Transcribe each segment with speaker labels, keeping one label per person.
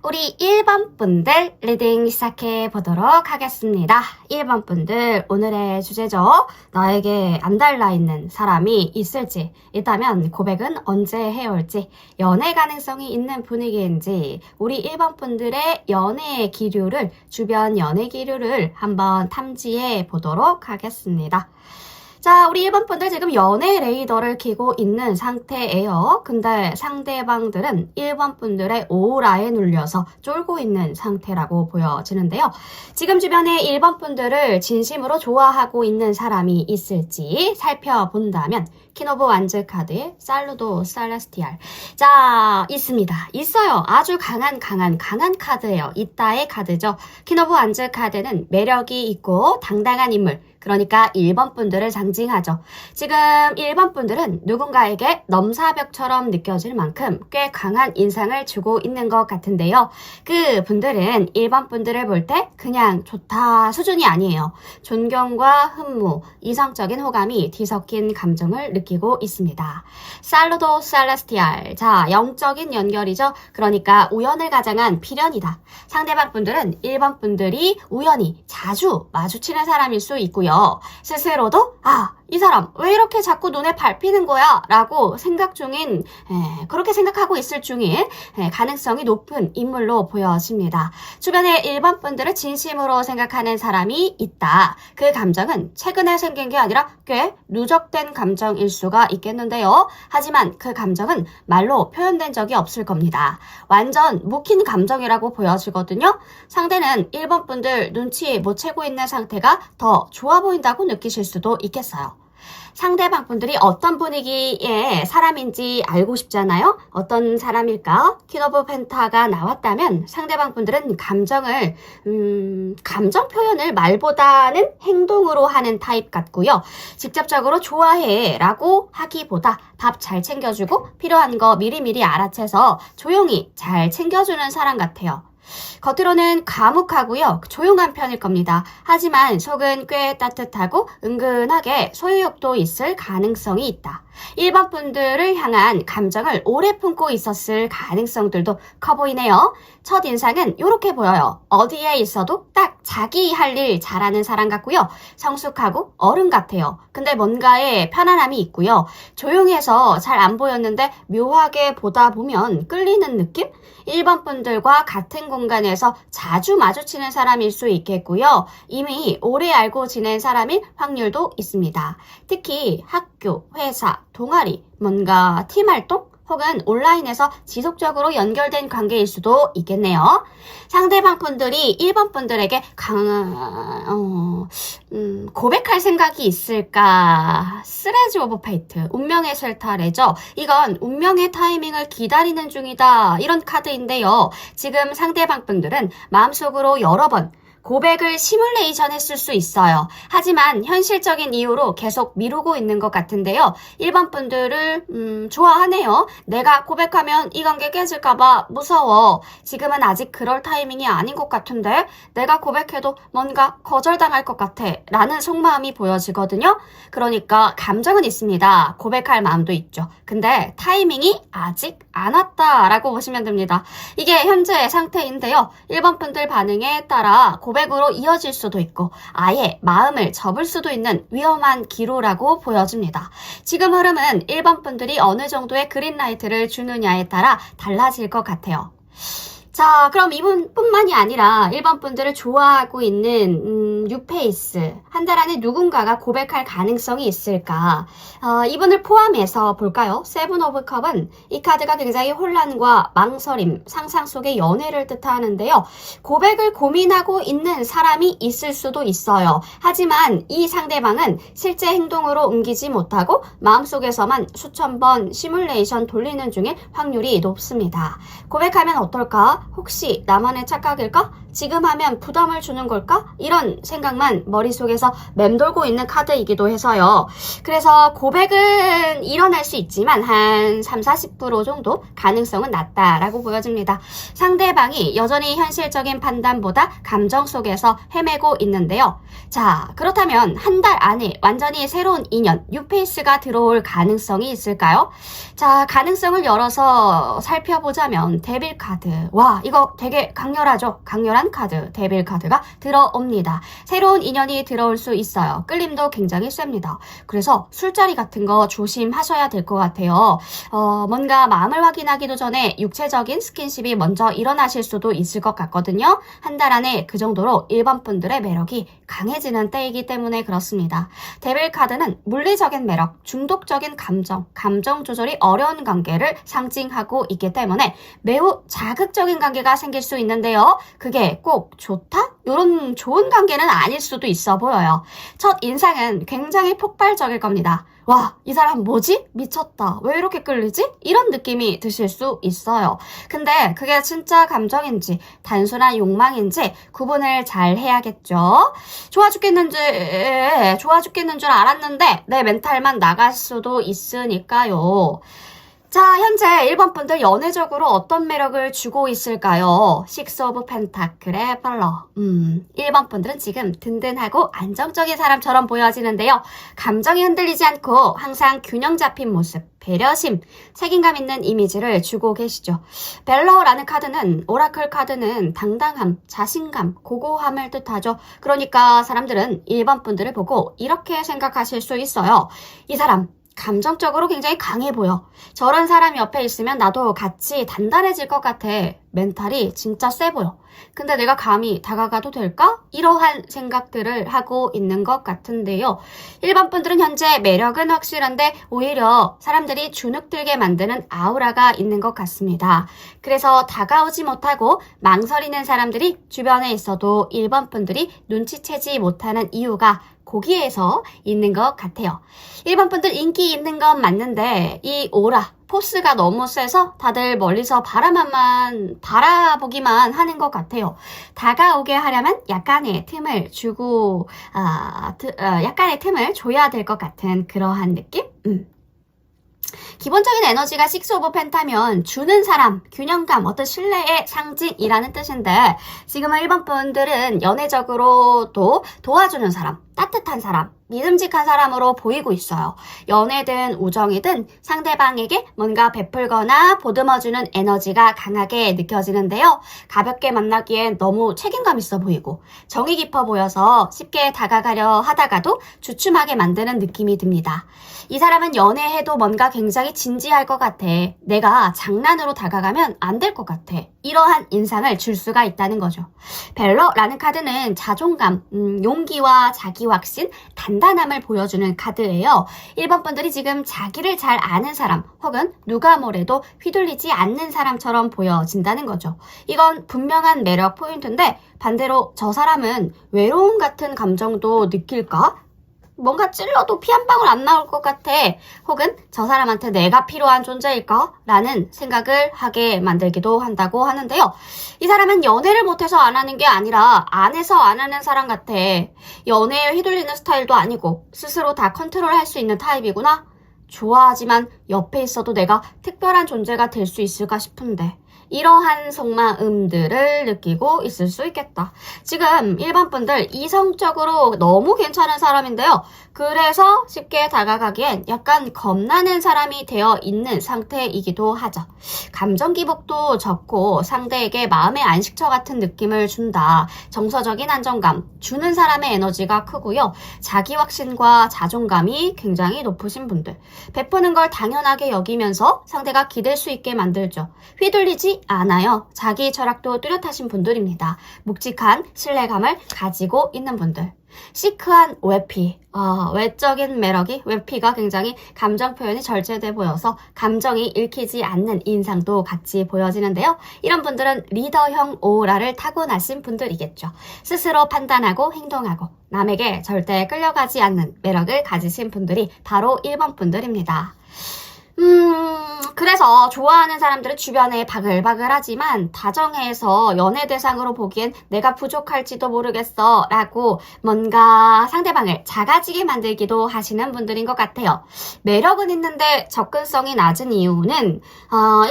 Speaker 1: 우리 1번 분들 리딩 시작해 보도록 하겠습니다. 1번 분들 오늘의 주제죠. 나에게 안 달라있는 사람이 있을지, 있다면 고백은 언제 해올지, 연애 가능성이 있는 분위기인지, 우리 1번 분들의 연애 기류를, 주변 연애 기류를 한번 탐지해 보도록 하겠습니다. 자, 우리 1번 분들 지금 연애 레이더를 켜고 있는 상태예요. 근데 상대방들은 1번 분들의 오라에 눌려서 쫄고 있는 상태라고 보여지는데요. 지금 주변에 1번 분들을 진심으로 좋아하고 있는 사람이 있을지 살펴본다면 퀸 오브 완즈 카드의 살루도 살레스티알. 자, 있습니다. 있어요. 아주 강한 카드예요. 이따의 카드죠. 퀸 오브 완즈 카드는 매력이 있고 당당한 인물, 그러니까 1번 분들을 상징하죠. 지금 1번 분들은 누군가에게 넘사벽처럼 느껴질 만큼 꽤 강한 인상을 주고 있는 것 같은데요. 그 분들은 1번 분들을 볼 때 그냥 좋다 수준이 아니에요. 존경과 흠모, 이성적인 호감이 뒤섞인 감정을 느끼고 있습니다. 살루도 살레스티알. 자, 영적인 연결이죠. 그러니까 우연을 가장한 필연이다. 상대방 분들은 1번 분들이 우연히 자주 마주치는 사람일 수 있고요. 스스로도 이 사람 왜 이렇게 자꾸 눈에 밟히는 거야? 라고 생각 중인, 그렇게 생각하고 있을 중인 가능성이 높은 인물로 보여집니다. 주변에 1번 분들을 진심으로 생각하는 사람이 있다. 그 감정은 최근에 생긴 게 아니라 꽤 누적된 감정일 수가 있겠는데요. 하지만 그 감정은 말로 표현된 적이 없을 겁니다. 완전 묵힌 감정이라고 보여지거든요. 상대는 1번 분들 눈치 못 채고 있는 상태가 더 좋아 보인다고 느끼실 수도 있겠어요. 상대방 분들이 어떤 분위기의 사람인지 알고 싶잖아요. 어떤 사람일까? 퀸 오브 펜타가 나왔다면 상대방 분들은 감정 표현을 말보다는 행동으로 하는 타입 같고요. 직접적으로 좋아해 라고 하기보다 밥 잘 챙겨주고 필요한 거 미리미리 알아채서 조용히 잘 챙겨주는 사람 같아요. 겉으로는 과묵하고요. 조용한 편일 겁니다. 하지만 속은 꽤 따뜻하고 은근하게 소유욕도 있을 가능성이 있다. 1번 분들을 향한 감정을 오래 품고 있었을 가능성들도 커 보이네요. 첫인상은 이렇게 보여요. 어디에 있어도 딱 자기 할 일 잘하는 사람 같고요. 성숙하고 어른 같아요. 근데 뭔가에 편안함이 있고요. 조용해서 잘 안 보였는데 묘하게 보다 보면 끌리는 느낌? 1번 분들과 같은 공간에서 자주 마주치는 사람일 수 있겠고요. 이미 오래 알고 지낸 사람일 확률도 있습니다. 특히 학교, 회사, 동아리, 뭔가 팀 활동? 혹은 온라인에서 지속적으로 연결된 관계일 수도 있겠네요. 상대방 분들이 1번 분들에게 고백할 생각이 있을까? 스레즈 오브 페이트, 운명의 쇠타래죠. 이건 운명의 타이밍을 기다리는 중이다. 이런 카드인데요. 지금 상대방 분들은 마음속으로 여러 번 고백을 시뮬레이션 했을 수 있어요. 하지만 현실적인 이유로 계속 미루고 있는 것 같은데요. 1번 분들을 좋아하네요. 내가 고백하면 이 관계 깨질까봐 무서워. 지금은 아직 그럴 타이밍이 아닌 것 같은데 내가 고백해도 뭔가 거절당할 것 같아 라는 속마음이 보여지거든요. 그러니까 감정은 있습니다. 고백할 마음도 있죠. 근데 타이밍이 아직 안 왔다라고 보시면 됩니다. 이게 현재의 상태인데요. 1번 분들 반응에 따라 고백으로 이어질 수도 있고 아예 마음을 접을 수도 있는 위험한 기로라고 보여집니다. 지금 흐름은 1번 분들이 어느 정도의 그린라이트를 주느냐에 따라 달라질 것 같아요. 자, 그럼 이분뿐만이 아니라 1번 분들을 좋아하고 있는 뉴페이스, 한 달 안에 누군가가 고백할 가능성이 있을까? 이분을 포함해서 볼까요? 세븐 오브 컵은 이 카드가 굉장히 혼란과 망설임, 상상 속의 연애를 뜻하는데요. 고백을 고민하고 있는 사람이 있을 수도 있어요. 하지만 이 상대방은 실제 행동으로 옮기지 못하고 마음속에서만 수천 번 시뮬레이션 돌리는 중에 확률이 높습니다. 고백하면 어떨까? 혹시 나만의 착각일까? 지금 하면 부담을 주는 걸까? 이런 생각만 머릿속에서 맴돌고 있는 카드이기도 해서요. 그래서 고백은 일어날 수 있지만 한 30-40% 정도 가능성은 낮다라고 보여집니다. 상대방이 여전히 현실적인 판단보다 감정 속에서 헤매고 있는데요. 자, 그렇다면 한 달 안에 완전히 새로운 인연, 뉴페이스가 들어올 가능성이 있을까요? 자, 가능성을 열어서 살펴보자면 데빌 카드. 와, 이거 되게 강렬하죠? 강렬한 카드, 데빌 카드가 들어옵니다. 새로운 인연이 들어올 수 있어요. 끌림도 굉장히 셉니다. 그래서 술자리 같은 거 조심하셔야 될 것 같아요. 뭔가 마음을 확인하기도 전에 육체적인 스킨십이 먼저 일어나실 수도 있을 것 같거든요. 한 달 안에 그 정도로 1번 분들의 매력이 강해지는 때이기 때문에 그렇습니다. 데빌 카드는 물리적인 매력, 중독적인 감정 조절이 어려운 관계를 상징하고 있기 때문에 매우 자극적인 관계가 생길 수 있는데요. 그게 꼭 좋다? 이런 좋은 관계는 아닐 수도 있어 보여요. 첫 인상은 굉장히 폭발적일 겁니다. 와, 이 사람 뭐지? 미쳤다. 왜 이렇게 끌리지? 이런 느낌이 드실 수 있어요. 근데 그게 진짜 감정인지 단순한 욕망인지 구분을 잘 해야겠죠. 좋아 죽겠는 줄 알았는데 내 멘탈만 나갈 수도 있으니까요. 자, 현재 1번 분들 연애적으로 어떤 매력을 주고 있을까요? 식스 오브 펜타클의 팔러. 1번 분들은 지금 든든하고 안정적인 사람처럼 보여지는데요. 감정이 흔들리지 않고 항상 균형 잡힌 모습, 배려심, 책임감 있는 이미지를 주고 계시죠. 벨러라는 카드는, 오라클 카드는 당당함, 자신감, 고고함을 뜻하죠. 그러니까 사람들은 1번 분들을 보고 이렇게 생각하실 수 있어요. 이 사람 감정적으로 굉장히 강해 보여. 저런 사람 옆에 있으면 나도 같이 단단해질 것 같아. 멘탈이 진짜 세 보여. 근데 내가 감히 다가가도 될까? 이러한 생각들을 하고 있는 것 같은데요. 1번 분들은 현재 매력은 확실한데 오히려 사람들이 주눅들게 만드는 아우라가 있는 것 같습니다. 그래서 다가오지 못하고 망설이는 사람들이 주변에 있어도 1번 분들이 눈치채지 못하는 이유가 거기에서 있는 것 같아요. 1번 분들 인기 있는 건 맞는데 이 오라, 포스가 너무 세서 다들 멀리서 바라보기만 하는 것 같아요. 다가오게 하려면 약간의 틈을 주고, 약간의 틈을 줘야 될 것 같은 그러한 느낌? 기본적인 에너지가 식스 오브 펜타면 주는 사람, 균형감, 어떤 신뢰의 상징이라는 뜻인데 지금은 1번 분들은 연애적으로도 도와주는 사람, 따뜻한 사람, 믿음직한 사람으로 보이고 있어요. 연애든 우정이든 상대방에게 뭔가 베풀거나 보듬어주는 에너지가 강하게 느껴지는데요. 가볍게 만나기엔 너무 책임감 있어 보이고 정이 깊어 보여서 쉽게 다가가려 하다가도 주춤하게 만드는 느낌이 듭니다. 이 사람은 연애해도 뭔가 굉장히 진지할 것 같아. 내가 장난으로 다가가면 안 될 것 같아. 이러한 인상을 줄 수가 있다는 거죠. 벨러라는 카드는 자존감, 용기와 자기 확신, 단단함을 보여주는 카드예요. 1번 분들이 지금 자기를 잘 아는 사람 혹은 누가 뭐래도 휘둘리지 않는 사람처럼 보여진다는 거죠. 이건 분명한 매력 포인트인데 반대로 저 사람은 외로움 같은 감정도 느낄까? 뭔가 찔러도 피 한 방울 안 나올 것 같아. 혹은 저 사람한테 내가 필요한 존재일까? 라는 생각을 하게 만들기도 한다고 하는데요. 이 사람은 연애를 못해서 안 하는 게 아니라 안 해서 안 하는 사람 같아. 연애에 휘둘리는 스타일도 아니고 스스로 다 컨트롤할 수 있는 타입이구나. 좋아하지만 옆에 있어도 내가 특별한 존재가 될 수 있을까 싶은데. 이러한 속마음들을 느끼고 있을 수 있겠다. 지금 1번 분들 이성적으로 너무 괜찮은 사람인데요. 그래서 쉽게 다가가기엔 약간 겁나는 사람이 되어 있는 상태이기도 하죠. 감정 기복도 적고 상대에게 마음의 안식처 같은 느낌을 준다. 정서적인 안정감, 주는 사람의 에너지가 크고요. 자기 확신과 자존감이 굉장히 높으신 분들. 베푸는 걸 당연하게 여기면서 상대가 기댈 수 있게 만들죠. 휘둘리지 않아요. 자기 철학도 뚜렷하신 분들입니다. 묵직한 신뢰감을 가지고 있는 분들. 시크한 외피, 외적인 매력이, 외피가 굉장히 감정 표현이 절제돼 보여서 감정이 읽히지 않는 인상도 같이 보여지는데요. 이런 분들은 리더형 오라를 타고나신 분들이겠죠. 스스로 판단하고 행동하고 남에게 절대 끌려가지 않는 매력을 가지신 분들이 바로 1번 분들입니다. 그래 그래서 좋아하는 사람들은 주변에 바글바글하지만 다정해서 연애 대상으로 보기엔 내가 부족할지도 모르겠어 라고 뭔가 상대방을 작아지게 만들기도 하시는 분들인 것 같아요. 매력은 있는데 접근성이 낮은 이유는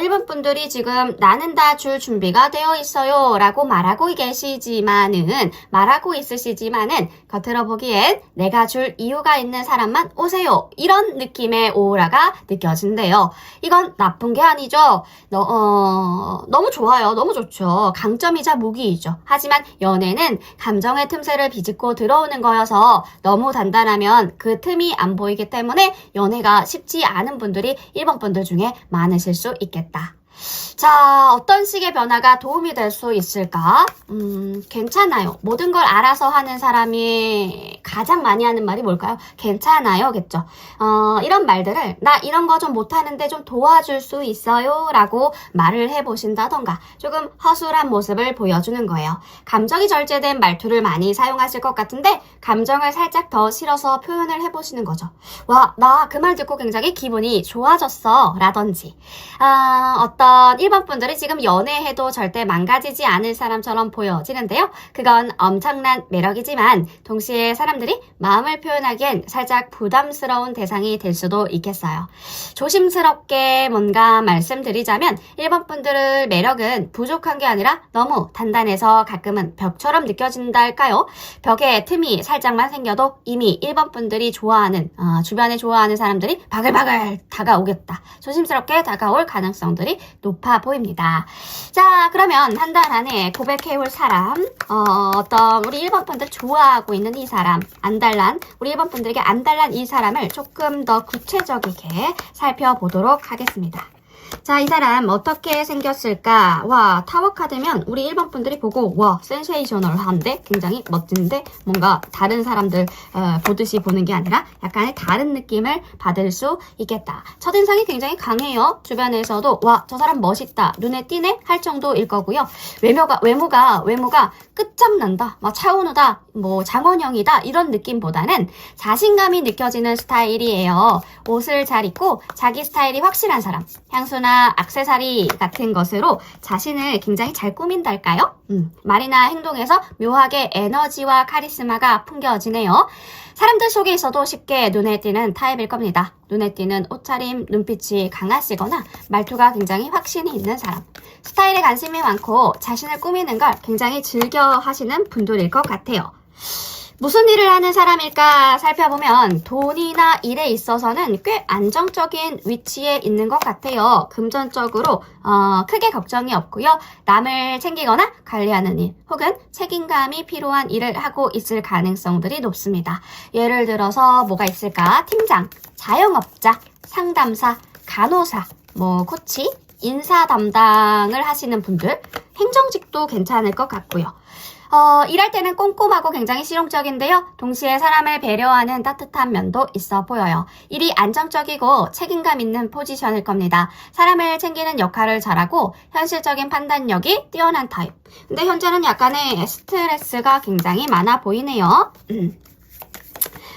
Speaker 1: 일본 분들이 지금 나는 다 줄 준비가 되어 있어요 라고 말하고 있으시지만은 겉으로 보기엔 내가 줄 이유가 있는 사람만 오세요 이런 느낌의 오라가 느껴진대요. 이건 나쁜 게 아니죠. 너무 좋아요. 너무 좋죠. 강점이자 무기이죠. 하지만 연애는 감정의 틈새를 비집고 들어오는 거여서 너무 단단하면 그 틈이 안 보이기 때문에 연애가 쉽지 않은 분들이 일본 분들 중에 많으실 수 있겠다. 자, 어떤 식의 변화가 도움이 될 수 있을까? 괜찮아요. 모든 걸 알아서 하는 사람이 가장 많이 하는 말이 뭘까요? 괜찮아요, 겠죠? 이런 말들을 나 이런 거 좀 못하는데 좀 도와줄 수 있어요? 라고 말을 해보신다던가 조금 허술한 모습을 보여주는 거예요. 감정이 절제된 말투를 많이 사용하실 것 같은데 감정을 살짝 더 실어서 표현을 해보시는 거죠. 와, 나 그 말 듣고 굉장히 기분이 좋아졌어 라든지 어떤 일본 분들이 지금 연애해도 절대 망가지지 않을 사람처럼 보여지는데요. 그건 엄청난 매력이지만 동시에 사람들이 마음을 표현하기엔 살짝 부담스러운 대상이 될 수도 있겠어요. 조심스럽게 뭔가 말씀드리자면 일본 분들의 매력은 부족한 게 아니라 너무 단단해서 가끔은 벽처럼 느껴진다 할까요? 벽에 틈이 살짝만 생겨도 이미 일본 분들이 좋아하는 주변에 좋아하는 사람들이 바글바글 다가오겠다. 조심스럽게 다가올 가능성들이 높아 보입니다. 자, 그러면 한 달 안에 고백해올 사람, 어떤 우리 일본 분들 좋아하고 있는 이 사람, 우리 일본 분들에게 안달난 이 사람을 조금 더 구체적이게 살펴보도록 하겠습니다. 자, 이 사람 어떻게 생겼을까? 와, 타워 카드면 우리 일본 분들이 보고 와, 센세이셔널한데? 굉장히 멋진데? 뭔가 다른 사람들 보듯이 보는 게 아니라 약간의 다른 느낌을 받을 수 있겠다. 첫인상이 굉장히 강해요. 주변에서도 와, 저 사람 멋있다. 눈에 띄네? 할 정도일 거고요. 외모가 끝장난다. 막 차은우다. 뭐 장원영이다. 이런 느낌보다는 자신감이 느껴지는 스타일이에요. 옷을 잘 입고 자기 스타일이 확실한 사람. 향수나 액세서리 같은 것으로 자신을 굉장히 잘 꾸민달까요? 말이나 행동에서 묘하게 에너지와 카리스마가 풍겨지네요. 사람들 속에 있어도 쉽게 눈에 띄는 타입일 겁니다. 눈에 띄는 옷차림, 눈빛이 강하시거나 말투가 굉장히 확신이 있는 사람. 스타일에 관심이 많고 자신을 꾸미는 걸 굉장히 즐겨 하시는 분들일 것 같아요. 무슨 일을 하는 사람일까 살펴보면 돈이나 일에 있어서는 꽤 안정적인 위치에 있는 것 같아요. 금전적으로 크게 걱정이 없고요. 남을 챙기거나 관리하는 일 혹은 책임감이 필요한 일을 하고 있을 가능성들이 높습니다. 예를 들어서 뭐가 있을까? 팀장, 자영업자, 상담사, 간호사, 코치, 인사 담당을 하시는 분들, 행정직도 괜찮을 것 같고요. 일할 때는 꼼꼼하고 굉장히 실용적인데요. 동시에 사람을 배려하는 따뜻한 면도 있어 보여요. 일이 안정적이고 책임감 있는 포지션일 겁니다. 사람을 챙기는 역할을 잘하고 현실적인 판단력이 뛰어난 타입. 근데 현재는 약간의 스트레스가 굉장히 많아 보이네요.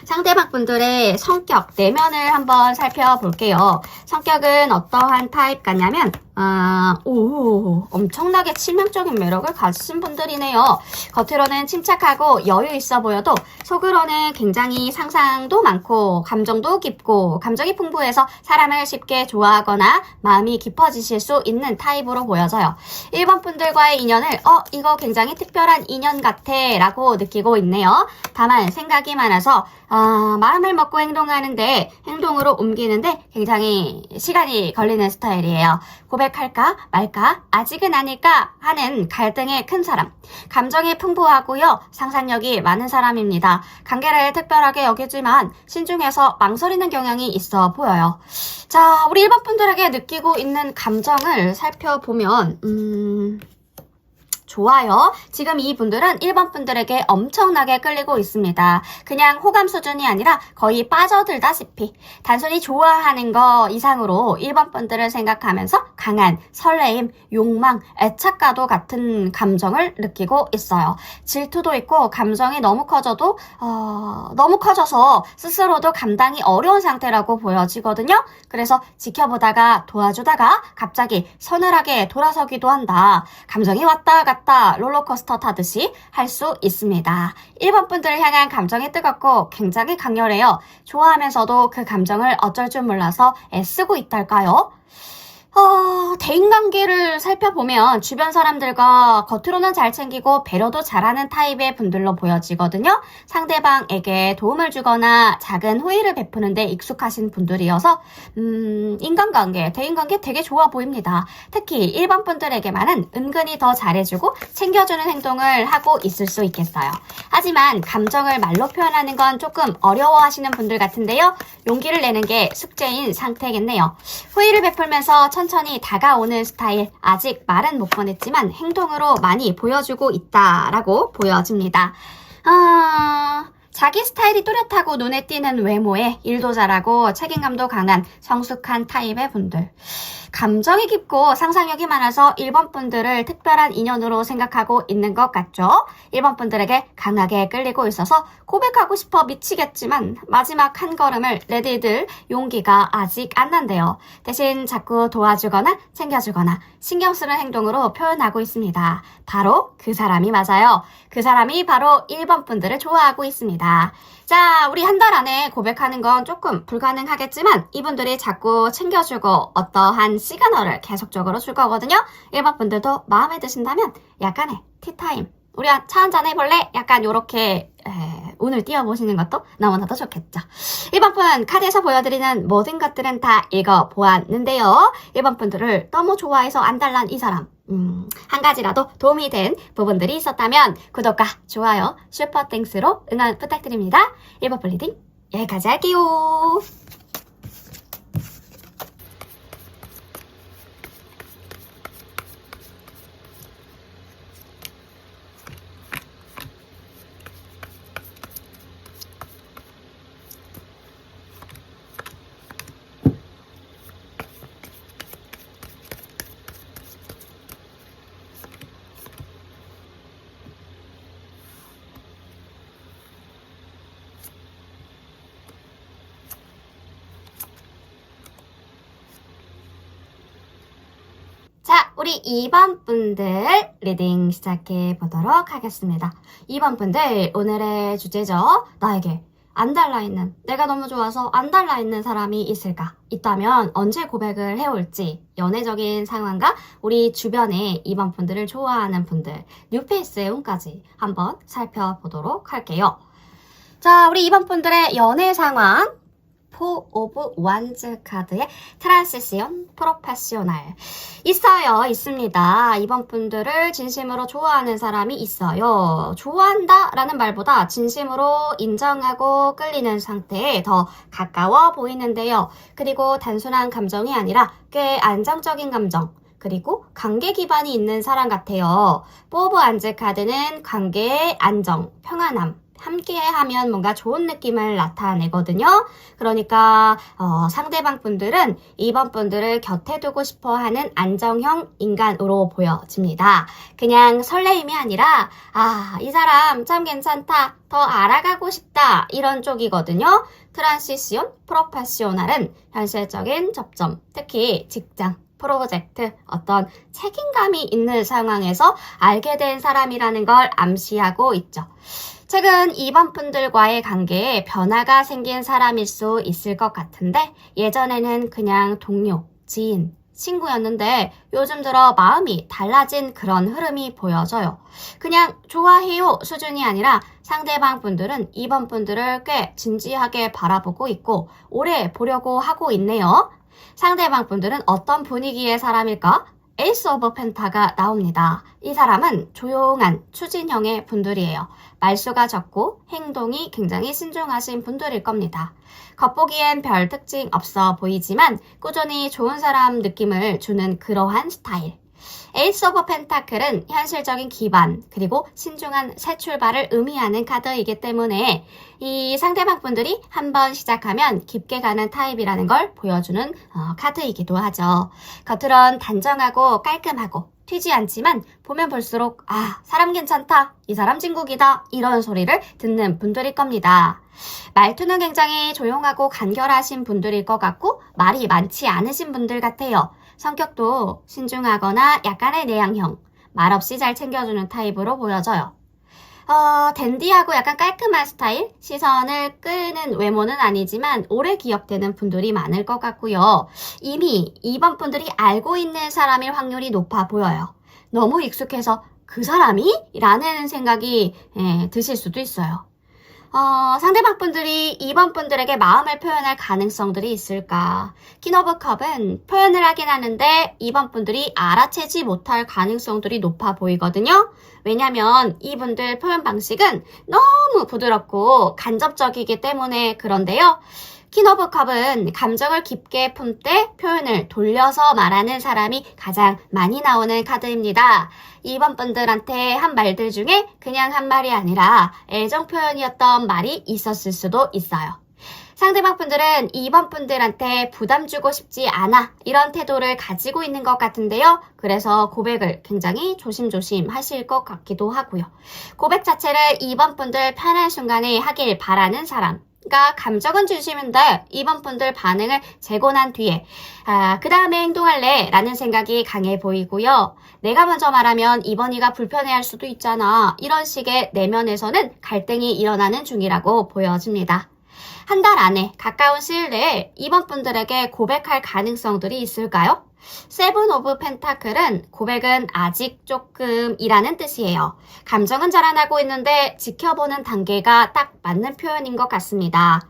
Speaker 1: 상대방 분들의 성격, 내면을 한번 살펴볼게요. 성격은 어떠한 타입 같냐면 엄청나게 치명적인 매력을 가지신 분들이네요. 겉으로는 침착하고 여유 있어 보여도 속으로는 굉장히 상상도 많고 감정도 깊고 감정이 풍부해서 사람을 쉽게 좋아하거나 마음이 깊어지실 수 있는 타입으로 보여져요. 일본 분들과의 인연을 이거 굉장히 특별한 인연 같아 라고 느끼고 있네요. 다만 생각이 많아서 마음을 먹고 행동하는데 행동으로 옮기는데 굉장히 시간이 걸리는 스타일이에요. 고백할까 말까 아직은 아닐까 하는 갈등의 큰 사람. 감정이 풍부하고요. 상상력이 많은 사람입니다. 관계를 특별하게 여기지만 신중해서 망설이는 경향이 있어 보여요. 자, 우리 일본 분들에게 느끼고 있는 감정을 살펴보면 좋아요. 지금 이 분들은 1번 분들에게 엄청나게 끌리고 있습니다. 그냥 호감 수준이 아니라 거의 빠져들다시피 단순히 좋아하는 거 이상으로 1번 분들을 생각하면서 강한 설레임, 욕망, 애착과도 같은 감정을 느끼고 있어요. 질투도 있고 감정이 너무 커져서 스스로도 감당이 어려운 상태라고 보여지거든요. 그래서 지켜보다가 도와주다가 갑자기 서늘하게 돌아서기도 한다. 감정이 왔다 갔다 롤러코스터 타듯이 할 수 있습니다. 1번 분들을 향한 감정이 뜨겁고 굉장히 강렬해요. 좋아하면서도 그 감정을 어쩔 줄 몰라서 애쓰고 있달까요? 대인관계를 살펴보면 주변 사람들과 겉으로는 잘 챙기고 배려도 잘하는 타입의 분들로 보여지거든요. 상대방에게 도움을 주거나 작은 호의를 베푸는데 익숙하신 분들이어서 인간관계, 대인관계 되게 좋아 보입니다. 특히 1번 분들에게만은 은근히 더 잘해주고 챙겨주는 행동을 하고 있을 수 있겠어요. 하지만 감정을 말로 표현하는 건 조금 어려워하시는 분들 같은데요. 용기를 내는 게 숙제인 상태겠네요. 호의를 베풀면서 천천히 다가오는 스타일, 아직 말은 못 꺼냈지만 행동으로 많이 보여주고 있다라고 보여집니다. 자기 스타일이 뚜렷하고 눈에 띄는 외모에 일도 잘하고 책임감도 강한 성숙한 타입의 분들. 감정이 깊고 상상력이 많아서 1번 분들을 특별한 인연으로 생각하고 있는 것 같죠? 1번 분들에게 강하게 끌리고 있어서 고백하고 싶어 미치겠지만 마지막 한 걸음을 내디딜 용기가 아직 안 난대요. 대신 자꾸 도와주거나 챙겨주거나 신경 쓰는 행동으로 표현하고 있습니다. 바로 그 사람이 맞아요. 그 사람이 바로 1번 분들을 좋아하고 있습니다. 자, 우리 한 달 안에 고백하는 건 조금 불가능하겠지만 이분들이 자꾸 챙겨주고 어떠한 시그널을 계속적으로 줄 거거든요. 1번 분들도 마음에 드신다면 약간의 티타임, 우리 차 한잔 해볼래? 약간 요렇게 운을 띄워보시는 것도 너무나도 좋겠죠. 1번 분 카드에서 보여드리는 모든 것들은 다 읽어보았는데요. 1번 분들을 너무 좋아해서 안달난 이 사람, 한 가지라도 도움이 된 부분들이 있었다면 구독과 좋아요, 슈퍼땡스로 응원 부탁드립니다. 1번 분 리딩 여기까지 할게요. 자, 우리 2번 분들 리딩 시작해 보도록 하겠습니다. 2번 분들 오늘의 주제죠. 나에게 안 달라있는, 내가 너무 좋아서 안 달라있는 사람이 있을까? 있다면 언제 고백을 해올지, 연애적인 상황과 우리 주변에 2번 분들을 좋아하는 분들, 뉴페이스의 운까지 한번 살펴보도록 할게요. 자, 우리 2번 분들의 연애 상황, 4 오브 원즈 카드의 트란시션 프로페셔널 있습니다. 이번 분들을 진심으로 좋아하는 사람이 있어요. 좋아한다 라는 말보다 진심으로 인정하고 끌리는 상태에 더 가까워 보이는데요. 그리고 단순한 감정이 아니라 꽤 안정적인 감정, 그리고 관계 기반이 있는 사람 같아요. 4 오브 원즈 카드는 관계의 안정, 평안함, 함께하면 뭔가 좋은 느낌을 나타내거든요. 그러니까 상대방 분들은 2번 분들을 곁에 두고 싶어하는 안정형 인간으로 보여집니다. 그냥 설레임이 아니라 이 사람 참 괜찮다, 더 알아가고 싶다 이런 쪽이거든요. 트란시션 프로페셔널은 현실적인 접점, 특히 직장, 프로젝트, 어떤 책임감이 있는 상황에서 알게 된 사람이라는 걸 암시하고 있죠. 최근 2번 분들과의 관계에 변화가 생긴 사람일 수 있을 것 같은데 예전에는 그냥 동료, 지인, 친구였는데 요즘 들어 마음이 달라진 그런 흐름이 보여져요. 그냥 좋아해요 수준이 아니라 상대방 분들은 2번 분들을 꽤 진지하게 바라보고 있고 오래 보려고 하고 있네요. 상대방 분들은 어떤 분위기의 사람일까? 에이스 오브 펜타가 나옵니다. 이 사람은 조용한 추진형의 분들이에요. 말수가 적고 행동이 굉장히 신중하신 분들일 겁니다. 겉보기엔 별 특징 없어 보이지만 꾸준히 좋은 사람 느낌을 주는 그러한 스타일. 에이스 오브 펜타클은 현실적인 기반 그리고 신중한 새 출발을 의미하는 카드이기 때문에 이 상대방 분들이 한번 시작하면 깊게 가는 타입이라는 걸 보여주는 카드이기도 하죠. 겉으론 단정하고 깔끔하고 튀지 않지만 보면 볼수록 사람 괜찮다, 이 사람 진국이다 이런 소리를 듣는 분들일 겁니다. 말투는 굉장히 조용하고 간결하신 분들일 것 같고 말이 많지 않으신 분들 같아요. 성격도 신중하거나 약간의 내향형, 말없이 잘 챙겨주는 타입으로 보여져요. 댄디하고 약간 깔끔한 스타일, 시선을 끄는 외모는 아니지만 오래 기억되는 분들이 많을 것 같고요. 이미 이번 분들이 알고 있는 사람일 확률이 높아 보여요. 너무 익숙해서 그 사람이? 라는 생각이 드실 수도 있어요. 상대방 분들이 이번 분들에게 마음을 표현할 가능성들이 있을까? 퀸 오브 컵은 표현을 하긴 하는데 이번 분들이 알아채지 못할 가능성들이 높아 보이거든요. 왜냐면 이분들 표현 방식은 너무 부드럽고 간접적이기 때문에 그런데요. 퀸 오브 컵은 감정을 깊게 품되 표현을 돌려서 말하는 사람이 가장 많이 나오는 카드입니다. 이번 분들한테 한 말들 중에 그냥 한 말이 아니라 애정 표현이었던 말이 있었을 수도 있어요. 상대방 분들은 이번 분들한테 부담 주고 싶지 않아 이런 태도를 가지고 있는 것 같은데요. 그래서 고백을 굉장히 조심조심 하실 것 같기도 하고요. 고백 자체를 이번 분들 편한 순간에 하길 바라는 사람. 그러니까 감정은 중심인데 이번 분들 반응을 재고 난 뒤에 그 다음에 행동할래 라는 생각이 강해 보이고요. 내가 먼저 말하면 이번이가 불편해할 수도 있잖아. 이런 식의 내면에서는 갈등이 일어나는 중이라고 보여집니다. 한 달 안에 가까운 시일 내에 이번 분들에게 고백할 가능성들이 있을까요? 세븐 오브 펜타클은 고백은 아직 조금이라는 뜻이에요. 감정은 자라나고 있는데 지켜보는 단계가 딱 맞는 표현인 것 같습니다.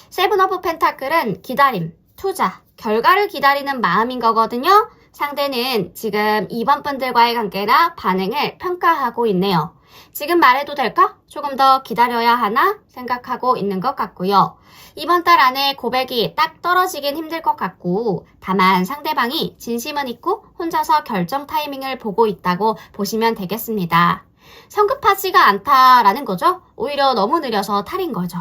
Speaker 1: 세븐 오브 펜타클은 기다림, 투자, 결과를 기다리는 마음인 거거든요. 상대는 지금 이번 분들과의 관계나 반응을 평가하고 있네요. 지금 말해도 될까? 조금 더 기다려야 하나? 생각하고 있는 것 같고요. 이번 달 안에 고백이 딱 떨어지긴 힘들 것 같고 다만 상대방이 진심은 있고 혼자서 결정 타이밍을 보고 있다고 보시면 되겠습니다. 성급하지가 않다라는 거죠. 오히려 너무 느려서 탈인 거죠.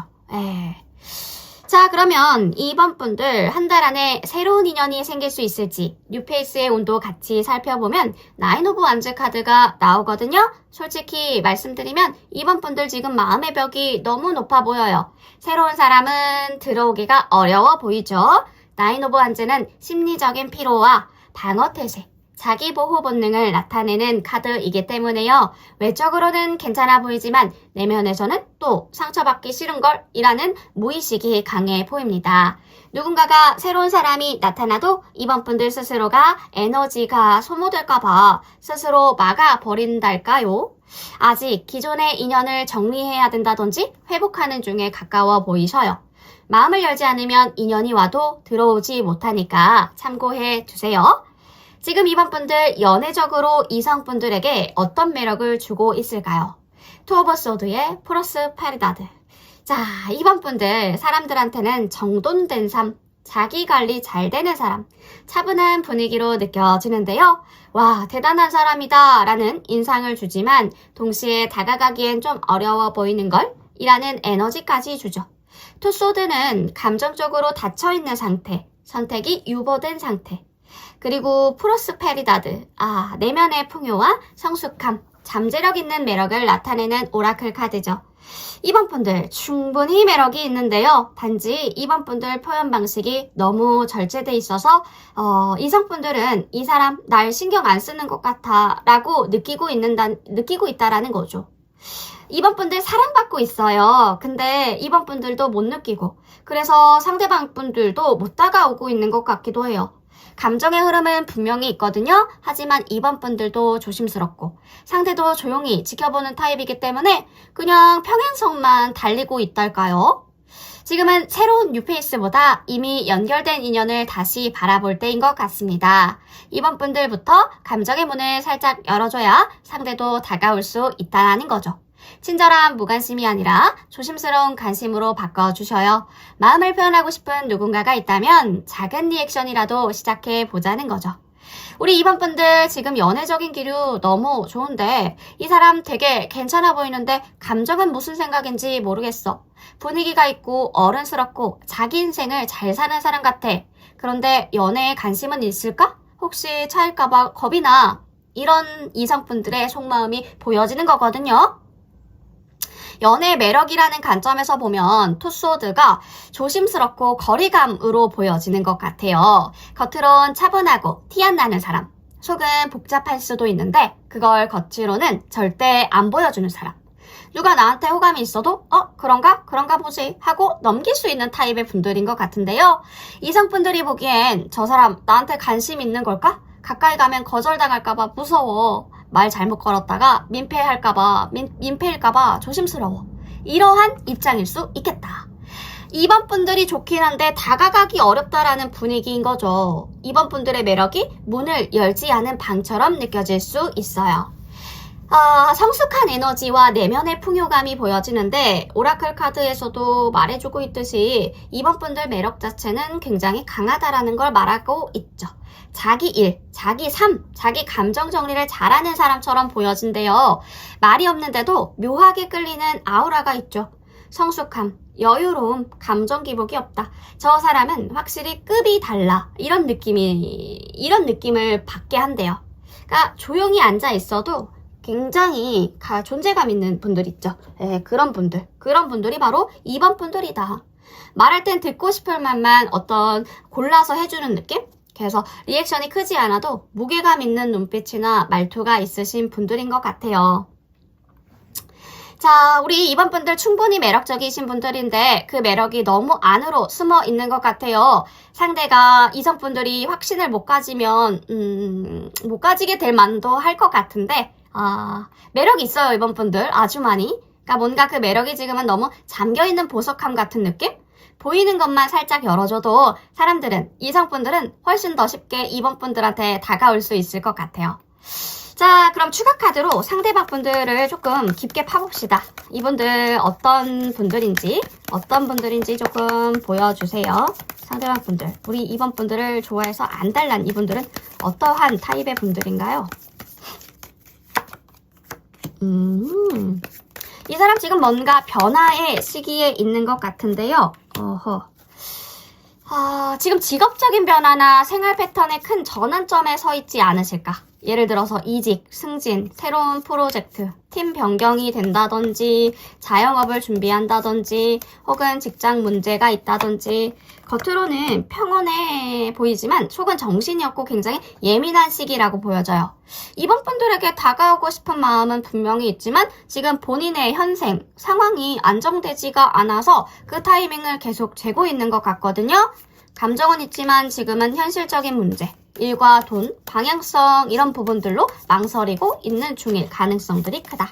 Speaker 1: 자, 그러면 이번 분들 한 달 안에 새로운 인연이 생길 수 있을지 뉴페이스의 운도 같이 살펴보면 나인 오브 완즈 카드가 나오거든요. 솔직히 말씀드리면 이번 분들 지금 마음의 벽이 너무 높아 보여요. 새로운 사람은 들어오기가 어려워 보이죠. 나인 오브 완즈는 심리적인 피로와 방어 태세, 자기 보호 본능을 나타내는 카드이기 때문에요. 외적으로는 괜찮아 보이지만 내면에서는 또 상처받기 싫은걸 이라는 무의식이 강해 보입니다. 누군가가 새로운 사람이 나타나도 이번 분들 스스로가 에너지가 소모될까봐 스스로 막아버린달까요? 아직 기존의 인연을 정리해야 된다든지 회복하는 중에 가까워 보이셔요. 마음을 열지 않으면 인연이 와도 들어오지 못하니까 참고해 두세요. 지금 이번 분들 연애적으로 이성분들에게 어떤 매력을 주고 있을까요? 투 오브 소드의 프로스페리다드. 자, 이번 분들 사람들한테는 정돈된 삶, 자기 관리 잘 되는 사람, 차분한 분위기로 느껴지는데요. 와, 대단한 사람이다 라는 인상을 주지만 동시에 다가가기엔 좀 어려워 보이는 걸 이라는 에너지까지 주죠. 투 소드는 감정적으로 닫혀있는 상태, 선택이 유보된 상태. 그리고 프로스페리다드, 내면의 풍요와 성숙함, 잠재력 있는 매력을 나타내는 오라클 카드죠. 이번 분들 충분히 매력이 있는데요. 단지 이번 분들 표현 방식이 너무 절제돼 있어서 이성분들은 이 사람 날 신경 안 쓰는 것 같아 라고 느끼고 있다라는 거죠. 이번 분들 사랑받고 있어요. 근데 이번 분들도 못 느끼고 그래서 상대방 분들도 못 다가오고 있는 것 같기도 해요. 감정의 흐름은 분명히 있거든요. 하지만 이번 분들도 조심스럽고 상대도 조용히 지켜보는 타입이기 때문에 그냥 평행선만 달리고 있달까요? 지금은 새로운 뉴페이스보다 이미 연결된 인연을 다시 바라볼 때인 것 같습니다. 이번 분들부터 감정의 문을 살짝 열어줘야 상대도 다가올 수 있다는 거죠. 친절한 무관심이 아니라 조심스러운 관심으로 바꿔주셔요. 마음을 표현하고 싶은 누군가가 있다면 작은 리액션이라도 시작해 보자는 거죠. 우리 2번 분들 지금 연애적인 기류 너무 좋은데 이 사람 되게 괜찮아 보이는데 감정은 무슨 생각인지 모르겠어. 분위기가 있고 어른스럽고 자기 인생을 잘 사는 사람 같아. 그런데 연애에 관심은 있을까? 혹시 차일까봐 겁이 나. 이런 이성분들의 속마음이 보여지는 거거든요. 연애의 매력이라는 관점에서 보면 투소드가 조심스럽고 거리감으로 보여지는 것 같아요. 겉으론 차분하고 티 안 나는 사람, 속은 복잡할 수도 있는데 그걸 겉으로는 절대 안 보여주는 사람. 누가 나한테 호감이 있어도 그런가 보지 하고 넘길 수 있는 타입의 분들인 것 같은데요. 이성분들이 보기엔 저 사람 나한테 관심 있는 걸까? 가까이 가면 거절당할까봐 무서워. 말 잘못 걸었다가 민폐일까봐 조심스러워. 이러한 입장일 수 있겠다. 2번 분들이 좋긴 한데 다가가기 어렵다라는 분위기인 거죠. 2번 분들의 매력이 문을 열지 않은 방처럼 느껴질 수 있어요. 성숙한 에너지와 내면의 풍요감이 보여지는데 오라클 카드에서도 말해주고 있듯이 2번 분들 매력 자체는 굉장히 강하다라는 걸 말하고 있죠. 자기 일, 자기 삶, 자기 감정 정리를 잘하는 사람처럼 보여진대요. 말이 없는데도 묘하게 끌리는 아우라가 있죠. 성숙함, 여유로움, 감정 기복이 없다. 저 사람은 확실히 급이 달라. 이런 느낌을 받게 한대요. 그러니까 조용히 앉아 있어도 굉장히 존재감 있는 분들 있죠. 그런 분들이 바로 2번 분들이다. 말할 땐 듣고 싶을 말만 골라서 해주는 느낌? 그래서 리액션이 크지 않아도 무게감 있는 눈빛이나 말투가 있으신 분들인 것 같아요. 자, 우리 2번 분들 충분히 매력적이신 분들인데 그 매력이 너무 안으로 숨어 있는 것 같아요. 상대가 이성분들이 확신을 못 가지면 못 가지게 될 만도 할 것 같은데 매력이 있어요, 이번 분들. 아주 많이. 그러니까 뭔가 그 매력이 지금은 너무 잠겨있는 보석함 같은 느낌? 보이는 것만 살짝 열어줘도 이성분들은 훨씬 더 쉽게 이번 분들한테 다가올 수 있을 것 같아요. 자, 그럼 추가 카드로 상대방 분들을 조금 깊게 파봅시다. 이분들 어떤 분들인지 조금 보여주세요. 상대방 분들, 우리 이번 분들을 좋아해서 안달난 이분들은 어떠한 타입의 분들인가요? 이 사람 지금 뭔가 변화의 시기에 있는 것 같은데요. 지금 직업적인 변화나 생활 패턴의 큰 전환점에 서 있지 않으실까? 예를 들어서 이직, 승진, 새로운 프로젝트, 팀 변경이 된다든지 자영업을 준비한다든지 혹은 직장 문제가 있다든지 겉으로는 평온해 보이지만 속은 정신이 없고 굉장히 예민한 시기라고 보여져요. 이번 분들에게 다가오고 싶은 마음은 분명히 있지만 지금 본인의 현생, 상황이 안정되지가 않아서 그 타이밍을 계속 재고 있는 것 같거든요. 감정은 있지만 지금은 현실적인 문제, 일과 돈, 방향성 이런 부분들로 망설이고 있는 중일 가능성들이 크다.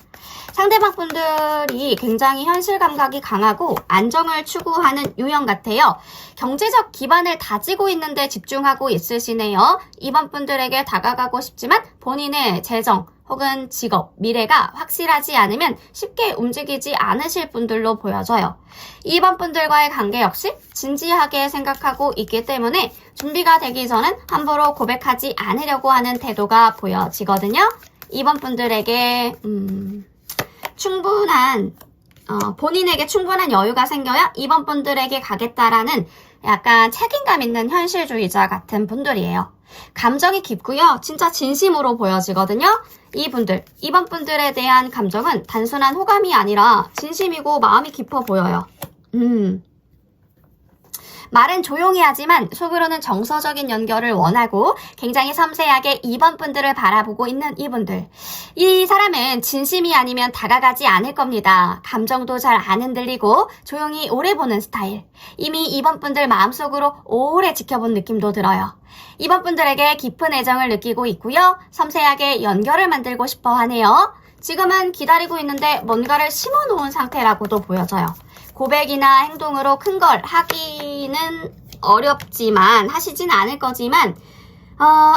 Speaker 1: 상대방 분들이 굉장히 현실 감각이 강하고 안정을 추구하는 유형 같아요. 경제적 기반을 다지고 있는데 집중하고 있으시네요. 이번 분들에게 다가가고 싶지만 본인의 재정 혹은 직업, 미래가 확실하지 않으면 쉽게 움직이지 않으실 분들로 보여져요. 이번 분들과의 관계 역시 진지하게 생각하고 있기 때문에 준비가 되기 전엔 함부로 고백하지 않으려고 하는 태도가 보여지거든요. 이번 분들에게 본인에게 충분한 여유가 생겨야 이번 분들에게 가겠다라는 약간 책임감 있는 현실주의자 같은 분들이에요. 감정이 깊고요. 진짜 진심으로 보여지거든요. 이번 분들에 대한 감정은 단순한 호감이 아니라 진심이고 마음이 깊어 보여요. 말은 조용히 하지만 속으로는 정서적인 연결을 원하고 굉장히 섬세하게 이번 분들을 바라보고 있는 이분들. 이 사람은 진심이 아니면 다가가지 않을 겁니다. 감정도 잘 안 흔들리고 조용히 오래 보는 스타일. 이미 이번 분들 마음속으로 오래 지켜본 느낌도 들어요. 이번 분들에게 깊은 애정을 느끼고 있고요. 섬세하게 연결을 만들고 싶어 하네요. 지금은 기다리고 있는데 뭔가를 심어놓은 상태라고도 보여져요. 고백이나 행동으로 큰 걸 하기는 어렵지만 하시진 않을 거지만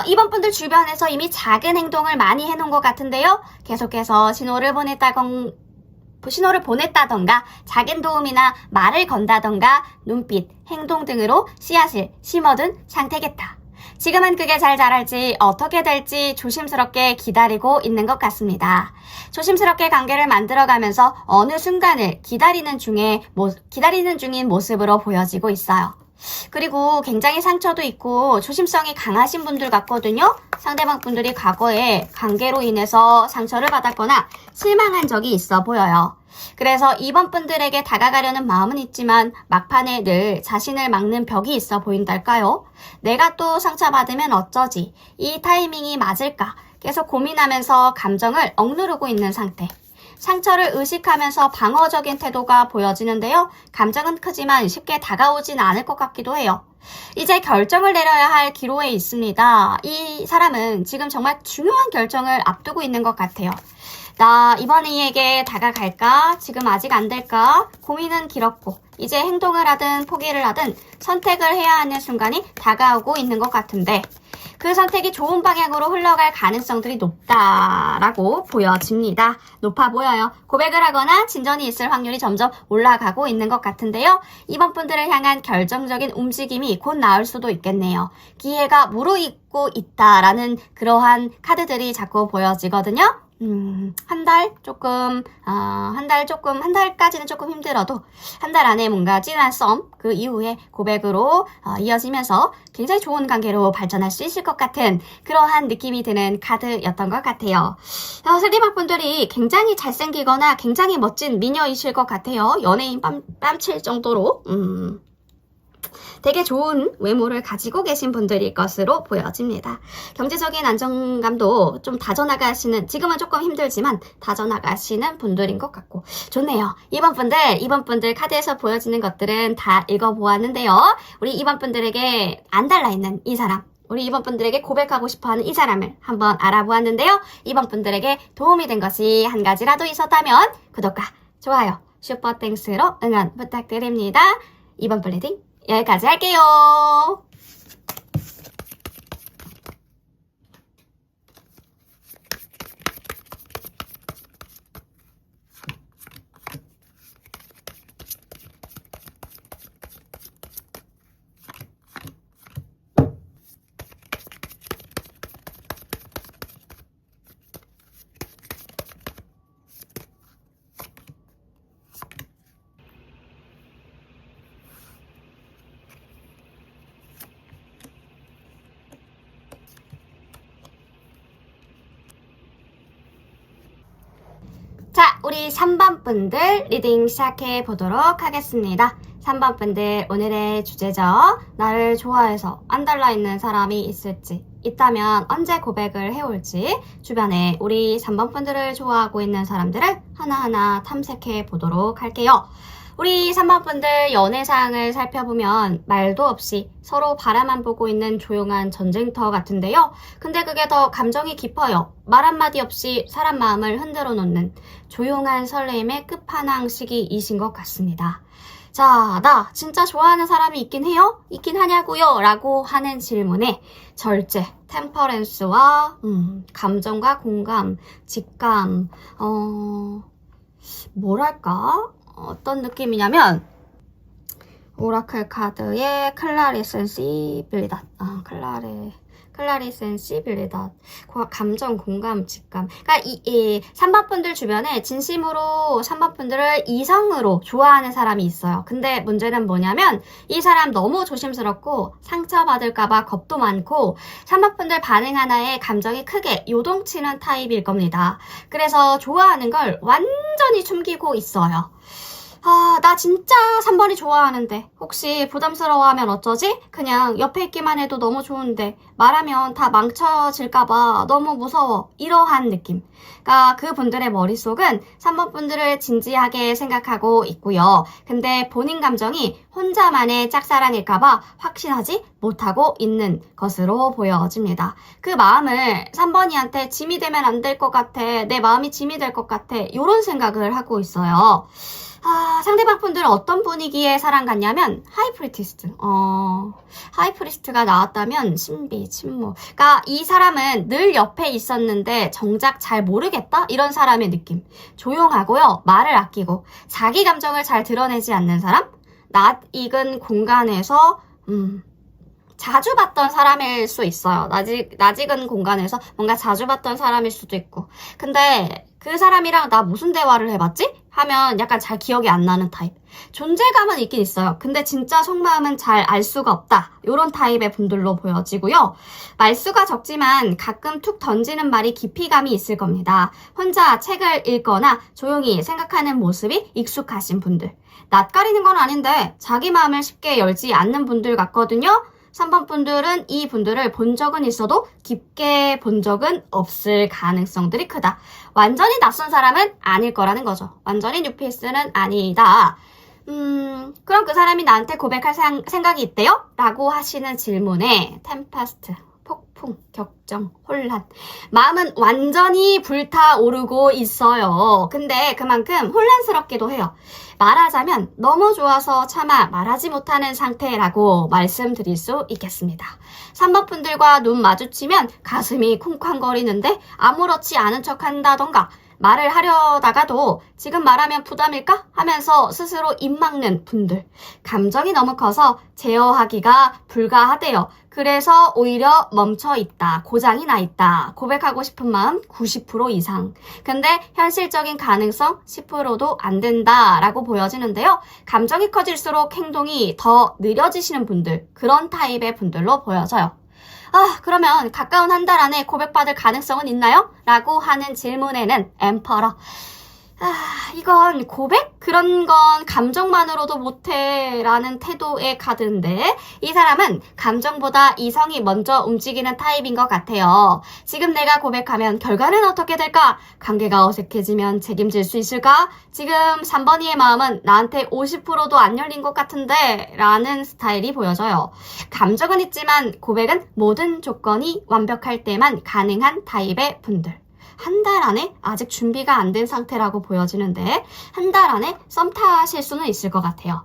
Speaker 1: 이번 분들 주변에서 이미 작은 행동을 많이 해놓은 것 같은데요. 계속해서 신호를 보냈다던가 작은 도움이나 말을 건다던가 눈빛, 행동 등으로 씨앗을 심어둔 상태겠다. 지금은 그게 잘 자랄지 어떻게 될지 조심스럽게 기다리고 있는 것 같습니다. 조심스럽게 관계를 만들어가면서 어느 순간을 기다리는 중인 모습으로 보여지고 있어요. 그리고 굉장히 상처도 있고 조심성이 강하신 분들 같거든요. 상대방 분들이 과거에 관계로 인해서 상처를 받았거나 실망한 적이 있어 보여요. 그래서 이번 분들에게 다가가려는 마음은 있지만 막판에 늘 자신을 막는 벽이 있어 보인달까요? 내가 또 상처받으면 어쩌지? 이 타이밍이 맞을까? 계속 고민하면서 감정을 억누르고 있는 상태. 상처를 의식하면서 방어적인 태도가 보여지는데요. 감정은 크지만 쉽게 다가오진 않을 것 같기도 해요. 이제 결정을 내려야 할 기로에 있습니다. 이 사람은 지금 정말 중요한 결정을 앞두고 있는 것 같아요. 나 이번 이에게 다가갈까? 지금 아직 안 될까? 고민은 길었고 이제 행동을 하든 포기를 하든 선택을 해야 하는 순간이 다가오고 있는 것 같은데 그 선택이 좋은 방향으로 흘러갈 가능성들이 높다라고 보여집니다. 높아 보여요. 고백을 하거나 진전이 있을 확률이 점점 올라가고 있는 것 같은데요. 이번 분들을 향한 결정적인 움직임이 곧 나올 수도 있겠네요. 기회가 무르익고 있다라는 그러한 카드들이 자꾸 보여지거든요. 한 달까지는 조금 힘들어도 한 달 안에 뭔가 진한 썸, 그 이후에 고백으로 이어지면서 굉장히 좋은 관계로 발전할 수 있을 것 같은 그러한 느낌이 드는 카드였던 것 같아요. 상대방 분들이 굉장히 잘생기거나 굉장히 멋진 미녀이실 것 같아요. 연예인 뺨칠 정도로. 되게 좋은 외모를 가지고 계신 분들일 것으로 보여집니다. 경제적인 안정감도 좀 다져나가시는, 지금은 조금 힘들지만 다져나가시는 분들인 것 같고 좋네요. 이번 분들 카드에서 보여지는 것들은 다 읽어보았는데요. 우리 이번 분들에게 안 달라있는 이 사람, 우리 이번 분들에게 고백하고 싶어하는 이 사람을 한번 알아보았는데요. 이번 분들에게 도움이 된 것이 한 가지라도 있었다면 구독과 좋아요, 슈퍼땡스로 응원 부탁드립니다. 이번 플리딩 여기까지 할게요. 자, 우리 3번 분들 리딩 시작해 보도록 하겠습니다. 3번 분들 오늘의 주제죠. 나를 좋아해서 안 달라있는 사람이 있을지, 있다면 언제 고백을 해올지, 주변에 우리 3번 분들을 좋아하고 있는 사람들을 하나하나 탐색해 보도록 할게요. 우리 3번 분들 연애상을 살펴보면 말도 없이 서로 바라만 보고 있는 조용한 전쟁터 같은데요. 근데 그게 더 감정이 깊어요. 말 한마디 없이 사람 마음을 흔들어 놓는 조용한 설레임의 끝판왕 시기이신 것 같습니다. 자, 나 진짜 좋아하는 사람이 있긴 해요? 있긴 하냐고요? 라고 하는 질문에 절제, 템퍼런스와 감정과 공감, 직감, 뭐랄까? 어떤 느낌이냐면 오라클 카드의 클라리센시빌리닷, 클라리센시빌리닷, 감정, 공감, 직감. 그러니까 이 3번 분들 주변에 진심으로 3번 분들을 이성으로 좋아하는 사람이 있어요. 근데 문제는 뭐냐면 이 사람 너무 조심스럽고 상처받을까봐 겁도 많고 3번 분들 반응 하나에 감정이 크게 요동치는 타입일 겁니다. 그래서 좋아하는 걸 완전히 숨기고 있어요. 나 진짜 3번이 좋아하는데 혹시 부담스러워하면 어쩌지? 그냥 옆에 있기만 해도 너무 좋은데 말하면 다 망쳐질까봐 너무 무서워. 이러한 느낌. 그러니까 그분들의 머릿속은 3번 분들을 진지하게 생각하고 있고요. 근데 본인 감정이 혼자만의 짝사랑일까봐 확신하지 못하고 있는 것으로 보여집니다. 그 마음을 3번이한테 짐이 되면 안 될 것 같아. 내 마음이 짐이 될 것 같아. 이런 생각을 하고 있어요. 상대방 분들은 어떤 분위기의 사랑 같냐면 하이프리티스트. 하이프리스트가 나왔다면 신비, 침묵. 그러니까 이 사람은 늘 옆에 있었는데 정작 잘 모르겠다? 이런 사람의 느낌. 조용하고요. 말을 아끼고 자기 감정을 잘 드러내지 않는 사람? 낯익은 공간에서 자주 봤던 사람일 수 있어요. 낯익은 공간에서 뭔가 자주 봤던 사람일 수도 있고. 근데 그 사람이랑 나 무슨 대화를 해봤지? 하면 약간 잘 기억이 안 나는 타입. 존재감은 있긴 있어요. 근데 진짜 속마음은 잘 알 수가 없다. 이런 타입의 분들로 보여지고요. 말수가 적지만 가끔 툭 던지는 말이 깊이감이 있을 겁니다. 혼자 책을 읽거나 조용히 생각하는 모습이 익숙하신 분들. 낯가리는 건 아닌데 자기 마음을 쉽게 열지 않는 분들 같거든요. 3번 분들은 이 분들을 본 적은 있어도 깊게 본 적은 없을 가능성들이 크다. 완전히 낯선 사람은 아닐 거라는 거죠. 완전히 뉴페이스는 아니다. 그럼 그 사람이 나한테 고백할 생각이 있대요? 라고 하시는 질문에 템페스트, 폭풍, 격정, 혼란. 마음은 완전히 불타오르고 있어요. 근데 그만큼 혼란스럽기도 해요. 말하자면 너무 좋아서 차마 말하지 못하는 상태라고 말씀드릴 수 있겠습니다. 3번 분들과 눈 마주치면 가슴이 쿵쾅거리는데 아무렇지 않은 척 한다던가 말을 하려다가도 지금 말하면 부담일까? 하면서 스스로 입 막는 분들. 감정이 너무 커서 제어하기가 불가하대요. 그래서 오히려 멈춰 있다. 고장이 나 있다. 고백하고 싶은 마음 90% 이상. 근데 현실적인 가능성 10%도 안 된다라고 보여지는데요. 감정이 커질수록 행동이 더 느려지시는 분들. 그런 타입의 분들로 보여져요. 그러면 가까운 한 달 안에 고백받을 가능성은 있나요? 라고 하는 질문에는 엠퍼러. 이건 고백? 그런 건 감정만으로도 못해 라는 태도의 카드인데 이 사람은 감정보다 이성이 먼저 움직이는 타입인 것 같아요. 지금 내가 고백하면 결과는 어떻게 될까? 관계가 어색해지면 책임질 수 있을까? 지금 3번이의 마음은 나한테 50%도 안 열린 것 같은데 라는 스타일이 보여져요. 감정은 있지만 고백은 모든 조건이 완벽할 때만 가능한 타입의 분들. 한 달 안에 아직 준비가 안 된 상태라고 보여지는데 한 달 안에 썸 타실 수는 있을 것 같아요.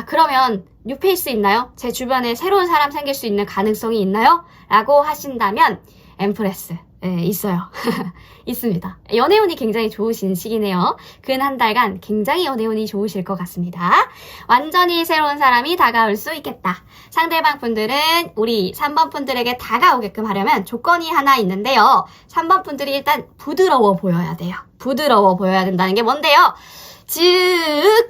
Speaker 1: 그러면 뉴페이스 있나요? 제 주변에 새로운 사람 생길 수 있는 가능성이 있나요? 라고 하신다면 엠프레스 있어요. 있습니다. 연애운이 굉장히 좋으신 시기네요. 근 한 달간 굉장히 연애운이 좋으실 것 같습니다. 완전히 새로운 사람이 다가올 수 있겠다. 상대방 분들은 우리 3번 분들에게 다가오게끔 하려면 조건이 하나 있는데요. 3번 분들이 일단 부드러워 보여야 돼요. 부드러워 보여야 된다는 게 뭔데요?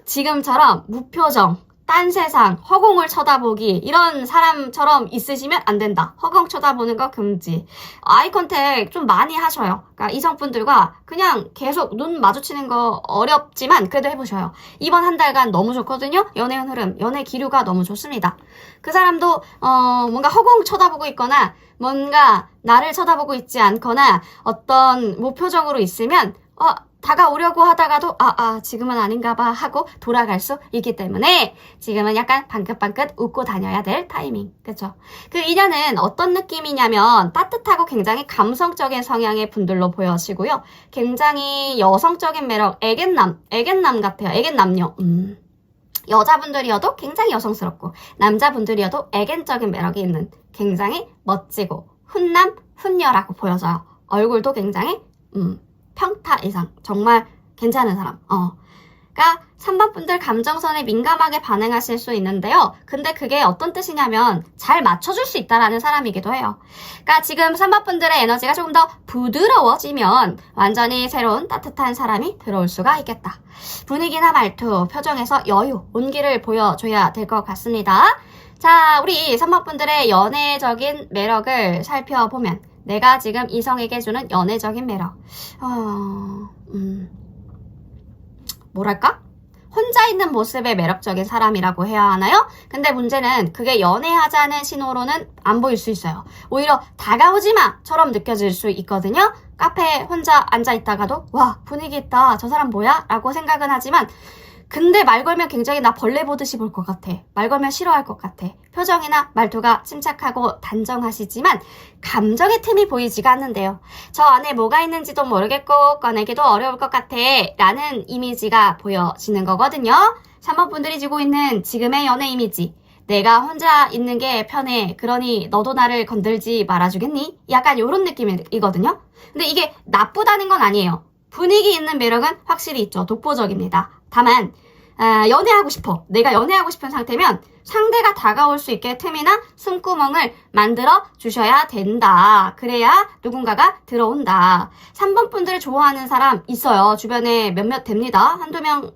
Speaker 1: 지금처럼 무표정, 딴 세상, 허공을 쳐다보기 이런 사람처럼 있으시면 안 된다. 허공 쳐다보는 거 금지. 아이 컨택 좀 많이 하셔요. 그러니까 이성분들과 그냥 계속 눈 마주치는 거 어렵지만 그래도 해보셔요. 이번 한 달간 너무 좋거든요. 연애운 흐름, 연애 기류가 너무 좋습니다. 그 사람도 뭔가 허공 쳐다보고 있거나 뭔가 나를 쳐다보고 있지 않거나 어떤 무표정으로 있으면 다가오려고 하다가도 지금은 아닌가 봐 하고 돌아갈 수 있기 때문에 지금은 약간 방긋방긋 웃고 다녀야 될 타이밍. 그쵸? 그 인연은 어떤 느낌이냐면 따뜻하고 굉장히 감성적인 성향의 분들로 보여지고요. 굉장히 여성적인 매력, 애견남 같아요. 애견남녀. 여자분들이어도 굉장히 여성스럽고 남자분들이어도 애견적인 매력이 있는 굉장히 멋지고 훈남, 훈녀라고 보여져요. 얼굴도 굉장히 평타 이상 정말 괜찮은 사람. 그러니까 3번 분들 감정선에 민감하게 반응하실 수 있는데요. 근데 그게 어떤 뜻이냐면 잘 맞춰줄 수 있다라는 사람이기도 해요. 그러니까 지금 3번 분들의 에너지가 조금 더 부드러워지면 완전히 새로운 따뜻한 사람이 들어올 수가 있겠다. 분위기나 말투, 표정에서 여유, 온기를 보여줘야 될 것 같습니다. 자, 우리 3번 분들의 연애적인 매력을 살펴보면 내가 지금 이성에게 주는 연애적인 매력. 뭐랄까? 혼자 있는 모습의 매력적인 사람이라고 해야 하나요? 근데 문제는 그게 연애하자는 신호로는 안 보일 수 있어요. 오히려 다가오지 마처럼 느껴질 수 있거든요. 카페에 혼자 앉아있다가도 와 분위기 있다 저 사람 뭐야? 라고 생각은 하지만 근데 말 걸면 굉장히 나 벌레 보듯이 볼 것 같아. 말 걸면 싫어할 것 같아. 표정이나 말투가 침착하고 단정하시지만 감정의 틈이 보이지가 않는데요. 저 안에 뭐가 있는지도 모르겠고 꺼내기도 어려울 것 같아 라는 이미지가 보여지는 거거든요. 3번 분들이 지고 있는 지금의 연애 이미지. 내가 혼자 있는 게 편해. 그러니 너도 나를 건들지 말아주겠니? 약간 이런 느낌이거든요. 근데 이게 나쁘다는 건 아니에요. 분위기 있는 매력은 확실히 있죠. 독보적입니다. 다만 연애하고 싶어. 내가 연애하고 싶은 상태면 상대가 다가올 수 있게 틈이나 숨구멍을 만들어 주셔야 된다. 그래야 누군가가 들어온다. 3번 분들을 좋아하는 사람 있어요. 주변에 몇몇 됩니다. 한두 명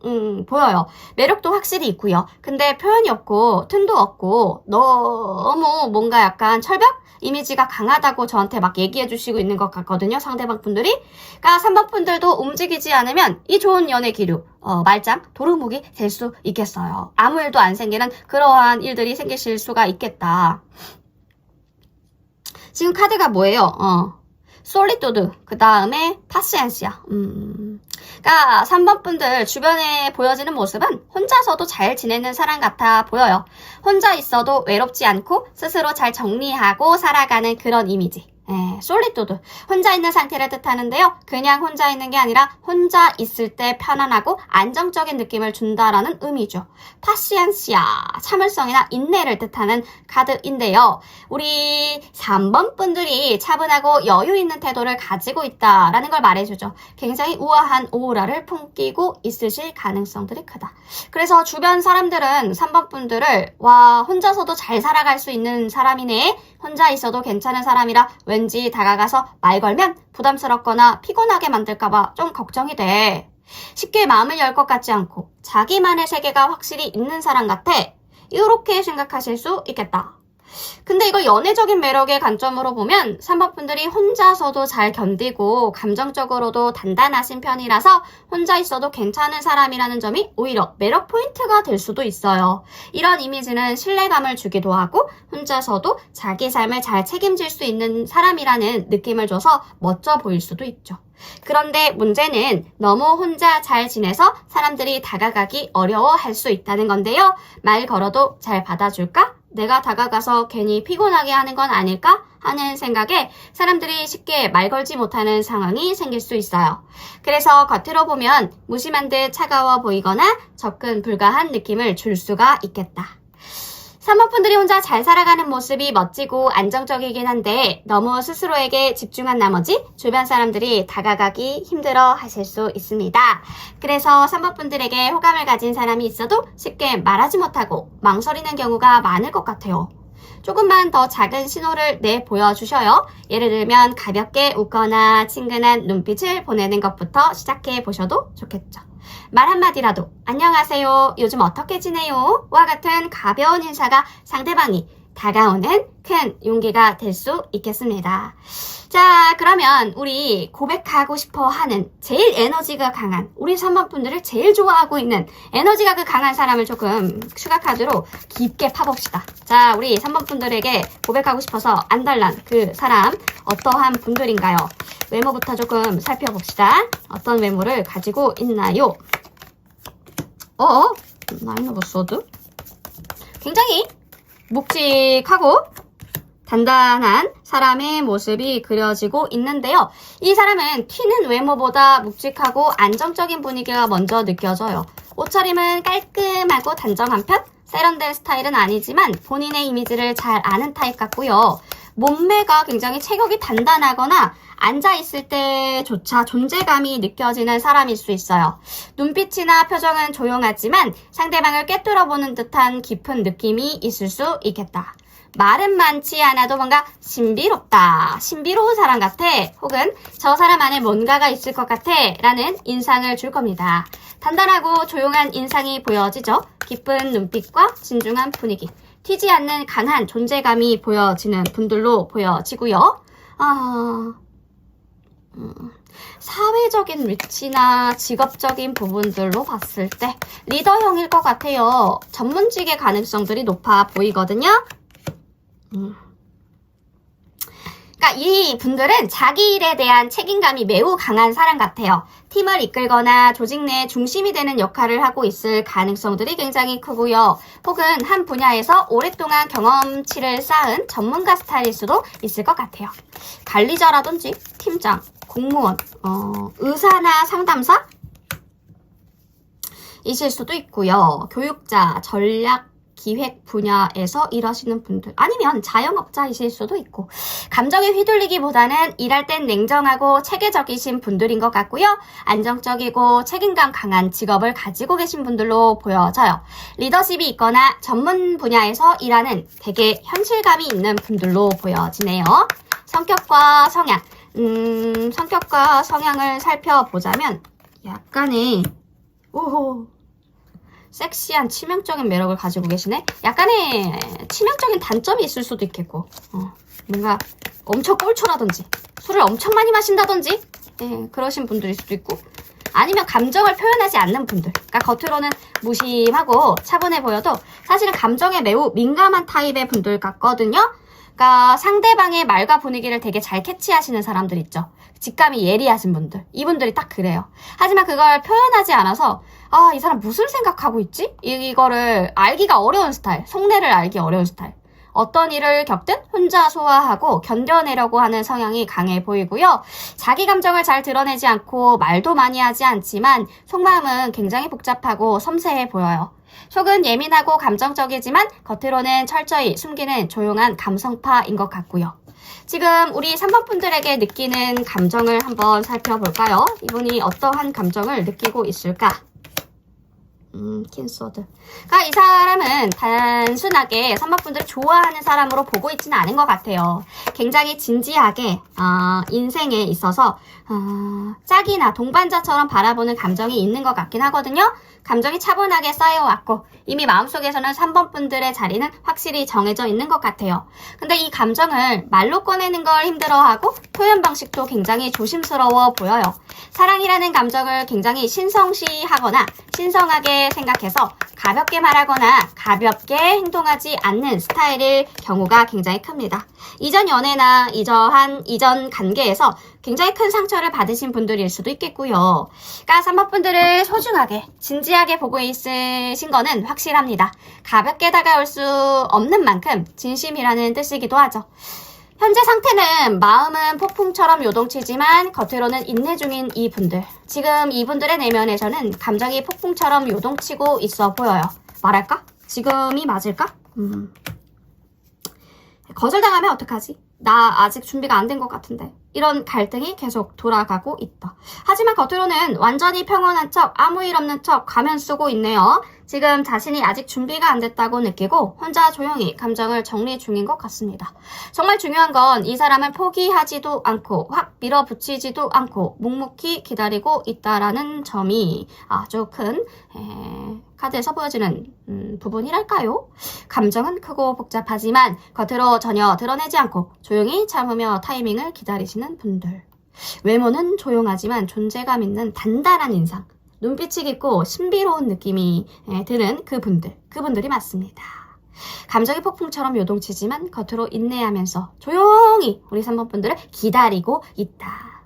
Speaker 1: 보여요. 매력도 확실히 있고요. 근데 표현이 없고 틈도 없고 너무 뭔가 약간 철벽? 이미지가 강하다고 저한테 막 얘기해 주시고 있는 것 같거든요. 상대방 분들이. 그러니까 3번 분들도 움직이지 않으면 이 좋은 연애 기류, 말짱, 도루묵이 될 수 있겠어요. 아무 일도 안 생기는 그러한 일들이 생기실 수가 있겠다. 지금 카드가 뭐예요? 솔리투드, 그 다음에 파시엔시아. 그러니까 3번 분들 주변에 보여지는 모습은 혼자서도 잘 지내는 사람 같아 보여요. 혼자 있어도 외롭지 않고 스스로 잘 정리하고 살아가는 그런 이미지. 솔리투드. 혼자 있는 상태를 뜻하는데요. 그냥 혼자 있는 게 아니라 혼자 있을 때 편안하고 안정적인 느낌을 준다라는 의미죠. 파시안시아. 참을성이나 인내를 뜻하는 카드인데요. 우리 3번 분들이 차분하고 여유 있는 태도를 가지고 있다라는 걸 말해주죠. 굉장히 우아한 오라를 품기고 있으실 가능성들이 크다. 그래서 주변 사람들은 3번 분들을 와 혼자서도 잘 살아갈 수 있는 사람이네. 혼자 있어도 괜찮은 사람이라 왠지 다가가서 말 걸면 부담스럽거나 피곤하게 만들까봐 좀 걱정이 돼. 쉽게 마음을 열 것 같지 않고 자기만의 세계가 확실히 있는 사람 같아. 이렇게 생각하실 수 있겠다. 근데 이걸 연애적인 매력의 관점으로 보면 3번 분들이 혼자서도 잘 견디고 감정적으로도 단단하신 편이라서 혼자 있어도 괜찮은 사람이라는 점이 오히려 매력 포인트가 될 수도 있어요. 이런 이미지는 신뢰감을 주기도 하고 혼자서도 자기 삶을 잘 책임질 수 있는 사람이라는 느낌을 줘서 멋져 보일 수도 있죠. 그런데 문제는 너무 혼자 잘 지내서 사람들이 다가가기 어려워할 수 있다는 건데요. 말 걸어도 잘 받아줄까? 내가 다가가서 괜히 피곤하게 하는 건 아닐까? 하는 생각에 사람들이 쉽게 말 걸지 못하는 상황이 생길 수 있어요. 그래서 겉으로 보면 무심한 듯 차가워 보이거나 접근 불가한 느낌을 줄 수가 있겠다. 3번 분들이 혼자 잘 살아가는 모습이 멋지고 안정적이긴 한데 너무 스스로에게 집중한 나머지 주변 사람들이 다가가기 힘들어 하실 수 있습니다. 그래서 3번 분들에게 호감을 가진 사람이 있어도 쉽게 말하지 못하고 망설이는 경우가 많을 것 같아요. 조금만 더 작은 신호를 내보여주셔요. 예를 들면 가볍게 웃거나 친근한 눈빛을 보내는 것부터 시작해 보셔도 좋겠죠. 말 한마디라도 안녕하세요, 요즘 어떻게 지내요? 와 같은 가벼운 인사가 상대방이 다가오는 큰 용기가 될 수 있겠습니다. 자, 그러면 우리 고백하고 싶어 하는 제일 에너지가 강한 우리 3번 분들을 제일 좋아하고 있는 에너지가 강한 사람을 조금 추가 카드로 깊게 파봅시다. 자, 우리 3번 분들에게 고백하고 싶어서 안달난 그 사람 어떠한 분들인가요? 외모부터 조금 살펴봅시다. 어떤 외모를 가지고 있나요? 나인 오브 소드? 굉장히 묵직하고 단단한 사람의 모습이 그려지고 있는데요. 이 사람은 튀는 외모보다 묵직하고 안정적인 분위기가 먼저 느껴져요. 옷차림은 깔끔하고 단정한 편? 세련된 스타일은 아니지만 본인의 이미지를 잘 아는 타입 같고요. 몸매가 굉장히 체격이 단단하거나 앉아있을 때조차 존재감이 느껴지는 사람일 수 있어요. 눈빛이나 표정은 조용하지만 상대방을 꿰뚫어보는 듯한 깊은 느낌이 있을 수 있겠다. 말은 많지 않아도 뭔가 신비롭다. 신비로운 사람 같아. 혹은 저 사람 안에 뭔가가 있을 것 같아. 라는 인상을 줄 겁니다. 단단하고 조용한 인상이 보여지죠. 깊은 눈빛과 진중한 분위기. 튀지 않는 강한 존재감이 보여지는 분들로 보여지고요. 사회적인 위치나 직업적인 부분들로 봤을 때 리더형일 것 같아요. 전문직의 가능성들이 높아 보이거든요. 그러니까 이 분들은 자기 일에 대한 책임감이 매우 강한 사람 같아요. 팀을 이끌거나 조직 내 중심이 되는 역할을 하고 있을 가능성들이 굉장히 크고요. 혹은 한 분야에서 오랫동안 경험치를 쌓은 전문가 스타일일 수도 있을 것 같아요. 관리자라든지 팀장, 공무원, 의사나 상담사 이실 수도 있고요. 교육자, 전략가, 기획 분야에서 일하시는 분들, 아니면 자영업자이실 수도 있고, 감정에 휘둘리기보다는 일할 땐 냉정하고 체계적이신 분들인 것 같고요. 안정적이고 책임감 강한 직업을 가지고 계신 분들로 보여져요. 리더십이 있거나 전문 분야에서 일하는 되게 현실감이 있는 분들로 보여지네요. 성격과 성향. 성격과 성향을 살펴보자면 약간의 섹시한 치명적인 매력을 가지고 계시네. 약간의 치명적인 단점이 있을 수도 있겠고, 뭔가 엄청 꼴초라든지 술을 엄청 많이 마신다든지, 그러신 분들일 수도 있고, 아니면 감정을 표현하지 않는 분들, 그러니까 겉으로는 무심하고 차분해 보여도 사실은 감정에 매우 민감한 타입의 분들 같거든요. 그러니까 상대방의 말과 분위기를 되게 잘 캐치하시는 사람들 있죠. 직감이 예리하신 분들, 이분들이 딱 그래요. 하지만 그걸 표현하지 않아서 이 사람 무슨 생각하고 있지? 이거를 알기가 어려운 스타일, 속내를 알기 어려운 스타일. 어떤 일을 겪든 혼자 소화하고 견뎌내려고 하는 성향이 강해 보이고요. 자기 감정을 잘 드러내지 않고 말도 많이 하지 않지만 속마음은 굉장히 복잡하고 섬세해 보여요. 속은 예민하고 감정적이지만 겉으로는 철저히 숨기는 조용한 감성파인 것 같고요. 지금 우리 3번 분들에게 느끼는 감정을 한번 살펴볼까요? 이분이 어떠한 감정을 느끼고 있을까? 킨소드. 그러니까 이 사람은 단순하게 3번 분들을 좋아하는 사람으로 보고 있지는 않은 것 같아요. 굉장히 진지하게 인생에 있어서 짝이나 동반자처럼 바라보는 감정이 있는 것 같긴 하거든요. 감정이 차분하게 쌓여왔고 이미 마음속에서는 3번 분들의 자리는 확실히 정해져 있는 것 같아요. 근데 이 감정을 말로 꺼내는 걸 힘들어하고 표현 방식도 굉장히 조심스러워 보여요. 사랑이라는 감정을 굉장히 신성시하거나 신성하게 생각해서 가볍게 말하거나 가볍게 행동하지 않는 스타일일 경우가 굉장히 큽니다. 이전 연애나 이전 관계에서 굉장히 큰 상처를 받으신 분들일 수도 있겠고요. 그러니까 3번 분들을 소중하게 진지하게 보고 있으신 거는 확실합니다. 가볍게 다가올 수 없는 만큼 진심이라는 뜻이기도 하죠. 현재 상태는 마음은 폭풍처럼 요동치지만 겉으로는 인내 중인 이분들. 지금 이분들의 내면에서는 감정이 폭풍처럼 요동치고 있어 보여요. 말할까? 지금이 맞을까? 거절당하면 어떡하지? 나 아직 준비가 안 된 것 같은데. 이런 갈등이 계속 돌아가고 있다. 하지만 겉으로는 완전히 평온한 척, 아무 일 없는 척 가면 쓰고 있네요. 지금 자신이 아직 준비가 안 됐다고 느끼고 혼자 조용히 감정을 정리 중인 것 같습니다. 정말 중요한 건 이 사람을 포기하지도 않고 확 밀어붙이지도 않고 묵묵히 기다리고 있다라는 점이 아주 큰 카드에서 보여지는 부분이랄까요? 감정은 크고 복잡하지만 겉으로 전혀 드러내지 않고 조용히 참으며 타이밍을 기다리시는 분들. 외모는 조용하지만 존재감 있는 단단한 인상. 눈빛이 깊고 신비로운 느낌이 드는 그분들이 맞습니다. 감정이 폭풍처럼 요동치지만 겉으로 인내하면서 조용히 우리 3번 분들을 기다리고 있다.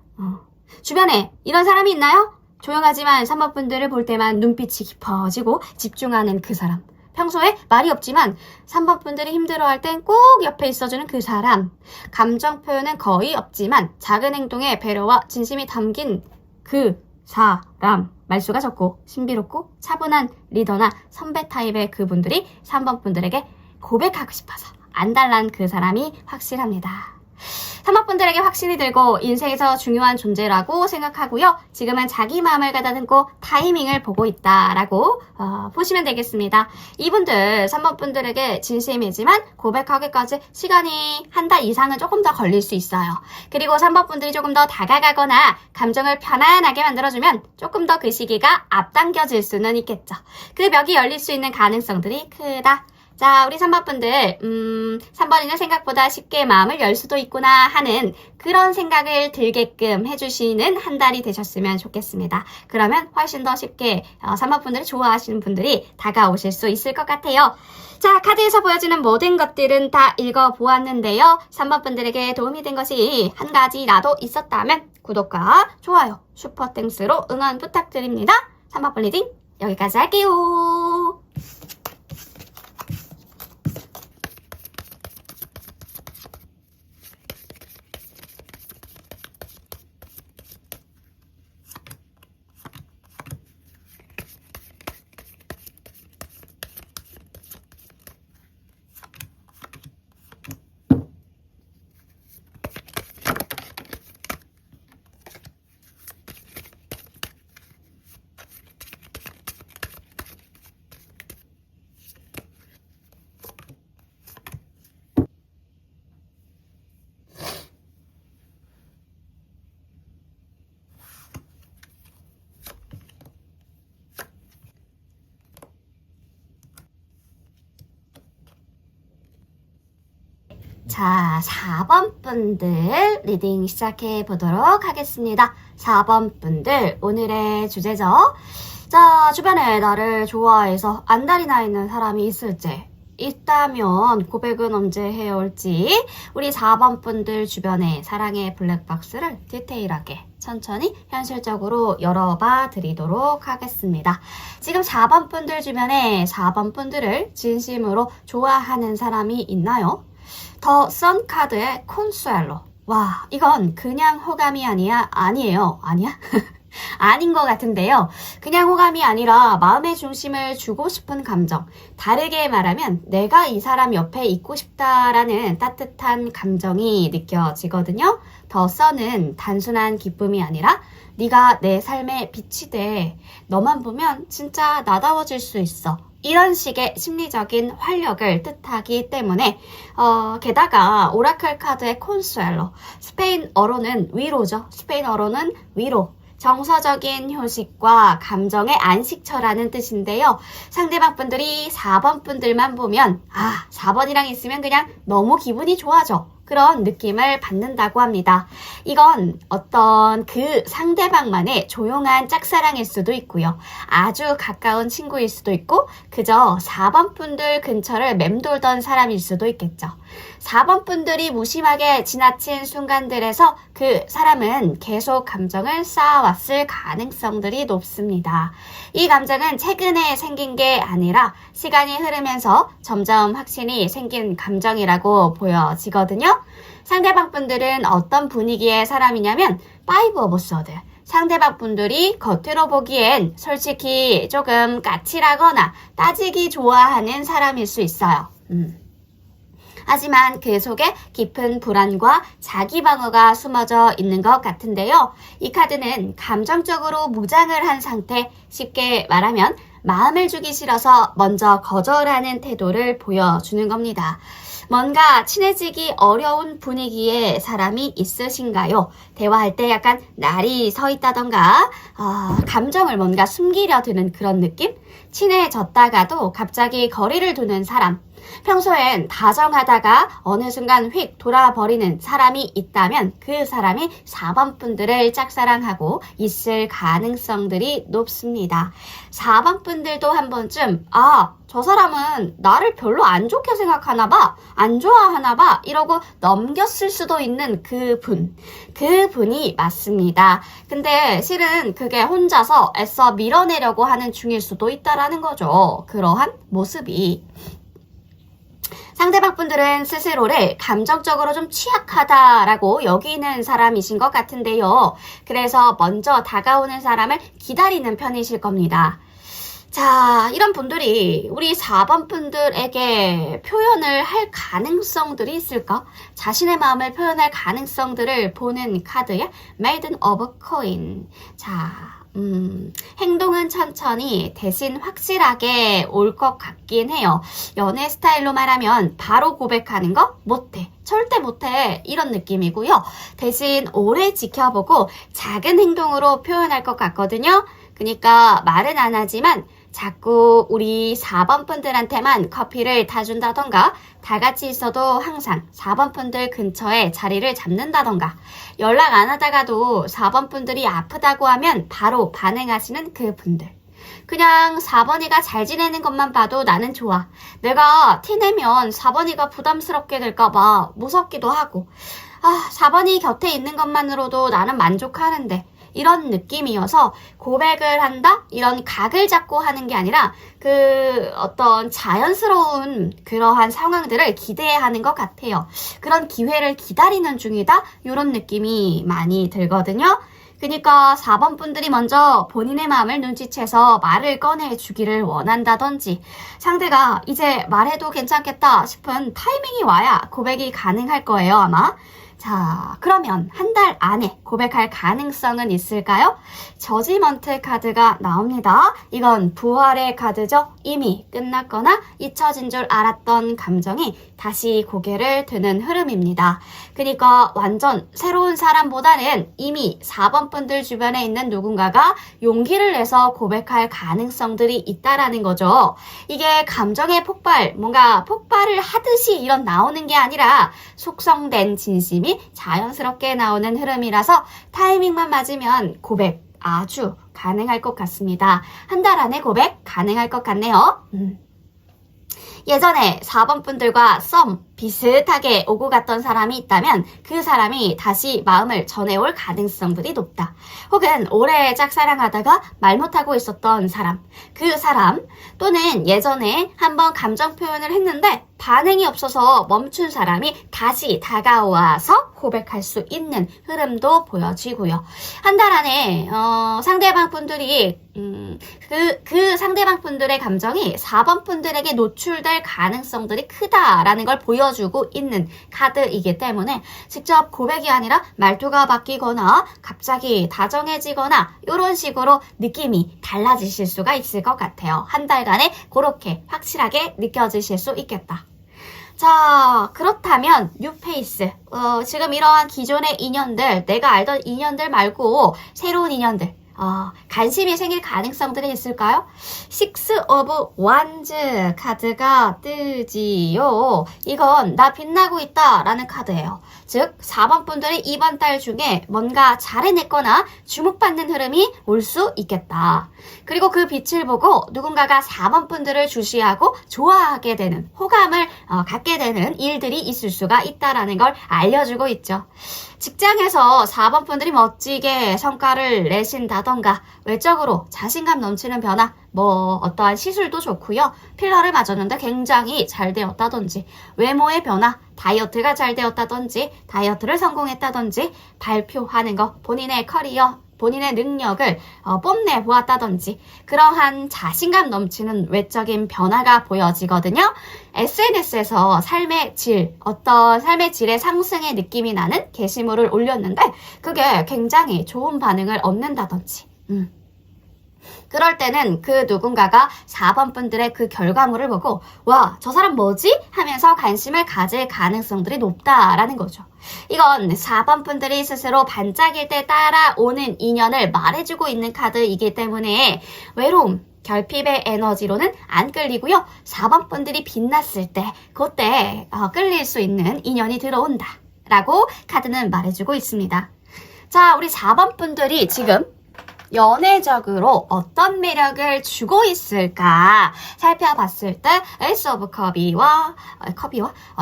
Speaker 1: 주변에 이런 사람이 있나요? 조용하지만 3번 분들을 볼 때만 눈빛이 깊어지고 집중하는 그 사람. 평소에 말이 없지만 3번 분들이 힘들어할 땐 꼭 옆에 있어주는 그 사람. 감정 표현은 거의 없지만 작은 행동에 배려와 진심이 담긴 그 사람. 말수가 적고 신비롭고 차분한 리더나 선배 타입의 그분들이 3번 분들에게 고백하고 싶어서 안달난 그 사람이 확실합니다. 3번 분들에게 확신이 들고 인생에서 중요한 존재라고 생각하고요. 지금은 자기 마음을 가다듬고 타이밍을 보고 있다라고 보시면 되겠습니다. 이분들 3번 분들에게 진심이지만 고백하기까지 시간이 한 달 이상은 조금 더 걸릴 수 있어요. 그리고 3번 분들이 조금 더 다가가거나 감정을 편안하게 만들어주면 조금 더 그 시기가 앞당겨질 수는 있겠죠. 그 벽이 열릴 수 있는 가능성들이 크다. 자, 우리 3번 분들 3번이는 생각보다 쉽게 마음을 열 수도 있구나 하는 그런 생각을 들게끔 해주시는 한 달이 되셨으면 좋겠습니다. 그러면 훨씬 더 쉽게 3번 분들을 좋아하시는 분들이 다가오실 수 있을 것 같아요. 자, 카드에서 보여주는 모든 것들은 다 읽어보았는데요. 3번 분들에게 도움이 된 것이 한 가지라도 있었다면 구독과 좋아요, 슈퍼땡스로 응원 부탁드립니다. 3번 분 리딩 여기까지 할게요. 자, 4번 분들 리딩 시작해 보도록 하겠습니다. 4번 분들 오늘의 주제죠. 자, 주변에 나를 좋아해서 안달이 나 있는 사람이 있다면 고백은 언제 해올지 우리 4번 분들 주변의 사랑의 블랙박스를 디테일하게 천천히 현실적으로 열어봐 드리도록 하겠습니다. 지금 4번 분들 주변에 4번 분들을 진심으로 좋아하는 사람이 있나요? 더 선 카드의 콘수엘로. 와, 이건 그냥 호감이 아니에요? 아니야? 아닌 것 같은데요. 그냥 호감이 아니라 마음의 중심을 주고 싶은 감정. 다르게 말하면 내가 이 사람 옆에 있고 싶다라는 따뜻한 감정이 느껴지거든요. 더 선은 단순한 기쁨이 아니라 네가 내 삶의 빛이 돼. 너만 보면 진짜 나다워질 수 있어. 이런 식의 심리적인 활력을 뜻하기 때문에 게다가 오라클 카드의 콘수엘로. 스페인어로는 위로죠. 스페인어로는 위로. 정서적인 휴식과 감정의 안식처라는 뜻인데요. 상대방 분들이 4번 분들만 보면 4번이랑 있으면 그냥 너무 기분이 좋아져. 그런 느낌을 받는다고 합니다. 이건 어떤 그 상대방만의 조용한 짝사랑일 수도 있고요. 아주 가까운 친구일 수도 있고 그저 4번 분들 근처를 맴돌던 사람일 수도 있겠죠. 4번 분들이 무심하게 지나친 순간들에서 그 사람은 계속 감정을 쌓아왔을 가능성들이 높습니다. 이 감정은 최근에 생긴 게 아니라 시간이 흐르면서 점점 확신이 생긴 감정이라고 보여지거든요. 상대방 분들은 어떤 분위기의 사람이냐면 5 오브 소드. 상대방 분들이 겉으로 보기엔 솔직히 조금 까칠하거나 따지기 좋아하는 사람일 수 있어요. 하지만 그 속에 깊은 불안과 자기 방어가 숨어져 있는 것 같은데요. 이 카드는 감정적으로 무장을 한 상태, 쉽게 말하면 마음을 주기 싫어서 먼저 거절하는 태도를 보여주는 겁니다. 뭔가 친해지기 어려운 분위기의 사람이 있으신가요? 대화할 때 약간 날이 서 있다던가 감정을 뭔가 숨기려 드는 그런 느낌? 친해졌다가도 갑자기 거리를 두는 사람. 평소엔 다정하다가 어느 순간 휙 돌아버리는 사람이 있다면 그 사람이 4번 분들을 짝사랑하고 있을 가능성들이 높습니다. 4번 분들도 한 번쯤 저 사람은 나를 별로 안 좋게 생각하나 봐, 안 좋아하나 봐 이러고 넘겼을 수도 있는 그분이 맞습니다. 근데 실은 그게 혼자서 애써 밀어내려고 하는 중일 수도 있다라는 거죠. 그러한 모습이. 상대방 분들은 스스로를 감정적으로 좀 취약하다라고 여기는 사람이신 것 같은데요. 그래서 먼저 다가오는 사람을 기다리는 편이실 겁니다. 자, 이런 분들이 우리 4번 분들에게 표현을 할 가능성들이 있을까? 자신의 마음을 표현할 가능성들을 보는 카드의 Maiden of Coin. 자, 행동은 천천히 대신 확실하게 올 것 같긴 해요. 연애 스타일로 말하면 바로 고백하는 거 못해. 절대 못해. 이런 느낌이고요. 대신 오래 지켜보고 작은 행동으로 표현할 것 같거든요. 그러니까 말은 안 하지만 자꾸 우리 4번 분들한테만 커피를 타준다던가 다 같이 있어도 항상 4번 분들 근처에 자리를 잡는다던가 연락 안 하다가도 4번 분들이 아프다고 하면 바로 반응하시는 그 분들. 그냥 4번이가 잘 지내는 것만 봐도 나는 좋아. 내가 티내면 4번이가 부담스럽게 될까봐 무섭기도 하고 4번이 곁에 있는 것만으로도 나는 만족하는데 이런 느낌이어서 고백을 한다? 이런 각을 잡고 하는 게 아니라 그 어떤 자연스러운 그러한 상황들을 기대하는 것 같아요. 그런 기회를 기다리는 중이다? 이런 느낌이 많이 들거든요. 그러니까 4번 분들이 먼저 본인의 마음을 눈치채서 말을 꺼내주기를 원한다든지 상대가 이제 말해도 괜찮겠다 싶은 타이밍이 와야 고백이 가능할 거예요, 아마. 자, 그러면 한 달 안에 고백할 가능성은 있을까요? 저지먼트 카드가 나옵니다. 이건 부활의 카드죠. 이미 끝났거나 잊혀진 줄 알았던 감정이 다시 고개를 드는 흐름입니다. 그러니까 완전 새로운 사람보다는 이미 4번 분들 주변에 있는 누군가가 용기를 내서 고백할 가능성들이 있다라는 거죠. 이게 감정의 폭발, 뭔가 폭발을 하듯이 이런 나오는 게 아니라 속성된 진심이 자연스럽게 나오는 흐름이라서 타이밍만 맞으면 고백 아주 가능할 것 같습니다. 한 달 안에 고백 가능할 것 같네요. 예전에 4번 분들과 썸 비슷하게 오고 갔던 사람이 있다면 그 사람이 다시 마음을 전해올 가능성들이 높다. 혹은 오래 짝사랑하다가 말 못하고 있었던 사람, 그 사람 또는 예전에 한번 감정 표현을 했는데 반응이 없어서 멈춘 사람이 다시 다가와서 고백할 수 있는 흐름도 보여지고요. 한 달 안에 상대방 분들이 그 상대방 분들의 감정이 4번 분들에게 노출될 가능성들이 크다라는 걸 보여주고 있는 카드이기 때문에 직접 고백이 아니라 말투가 바뀌거나 갑자기 다정해지거나 이런 식으로 느낌이 달라지실 수가 있을 것 같아요. 한 달간에 그렇게 확실하게 느껴지실 수 있겠다. 자, 그렇다면 뉴페이스, 지금 이러한 기존의 인연들, 내가 알던 인연들 말고 새로운 인연들, 관심이 생길 가능성들이 있을까요? 식스 오브 완즈 카드가 뜨지요. 이건 나 빛나고 있다 라는 카드예요. 즉 4번 분들이 이번 달 중에 뭔가 잘해냈거나 주목받는 흐름이 올 수 있겠다. 그리고 그 빛을 보고 누군가가 4번 분들을 주시하고 좋아하게 되는, 호감을 갖게 되는 일들이 있을 수가 있다라는 걸 알려주고 있죠. 직장에서 4번 분들이 멋지게 성과를 내신다던가 외적으로 자신감 넘치는 변화, 어떠한 시술도 좋고요. 필러를 맞았는데 굉장히 잘 되었다든지, 외모의 변화, 다이어트가 잘 되었다든지, 다이어트를 성공했다든지, 발표하는 거, 본인의 커리어, 본인의 능력을 뽐내 보았다든지 그러한 자신감 넘치는 외적인 변화가 보여지거든요. SNS에서 삶의 질, 어떤 삶의 질의 상승의 느낌이 나는 게시물을 올렸는데 그게 굉장히 좋은 반응을 얻는다든지 그럴 때는 그 누군가가 4번 분들의 그 결과물을 보고 와, 저 사람 뭐지? 하면서 관심을 가질 가능성들이 높다라는 거죠. 이건 4번 분들이 스스로 반짝일 때 따라오는 인연을 말해주고 있는 카드이기 때문에 외로움, 결핍의 에너지로는 안 끌리고요. 4번 분들이 빛났을 때 그때 끌릴 수 있는 인연이 들어온다 라고 카드는 말해주고 있습니다. 자, 우리 4번 분들이 지금 연애적으로 어떤 매력을 주고 있을까 살펴봤을 때 에이스 오브 컵과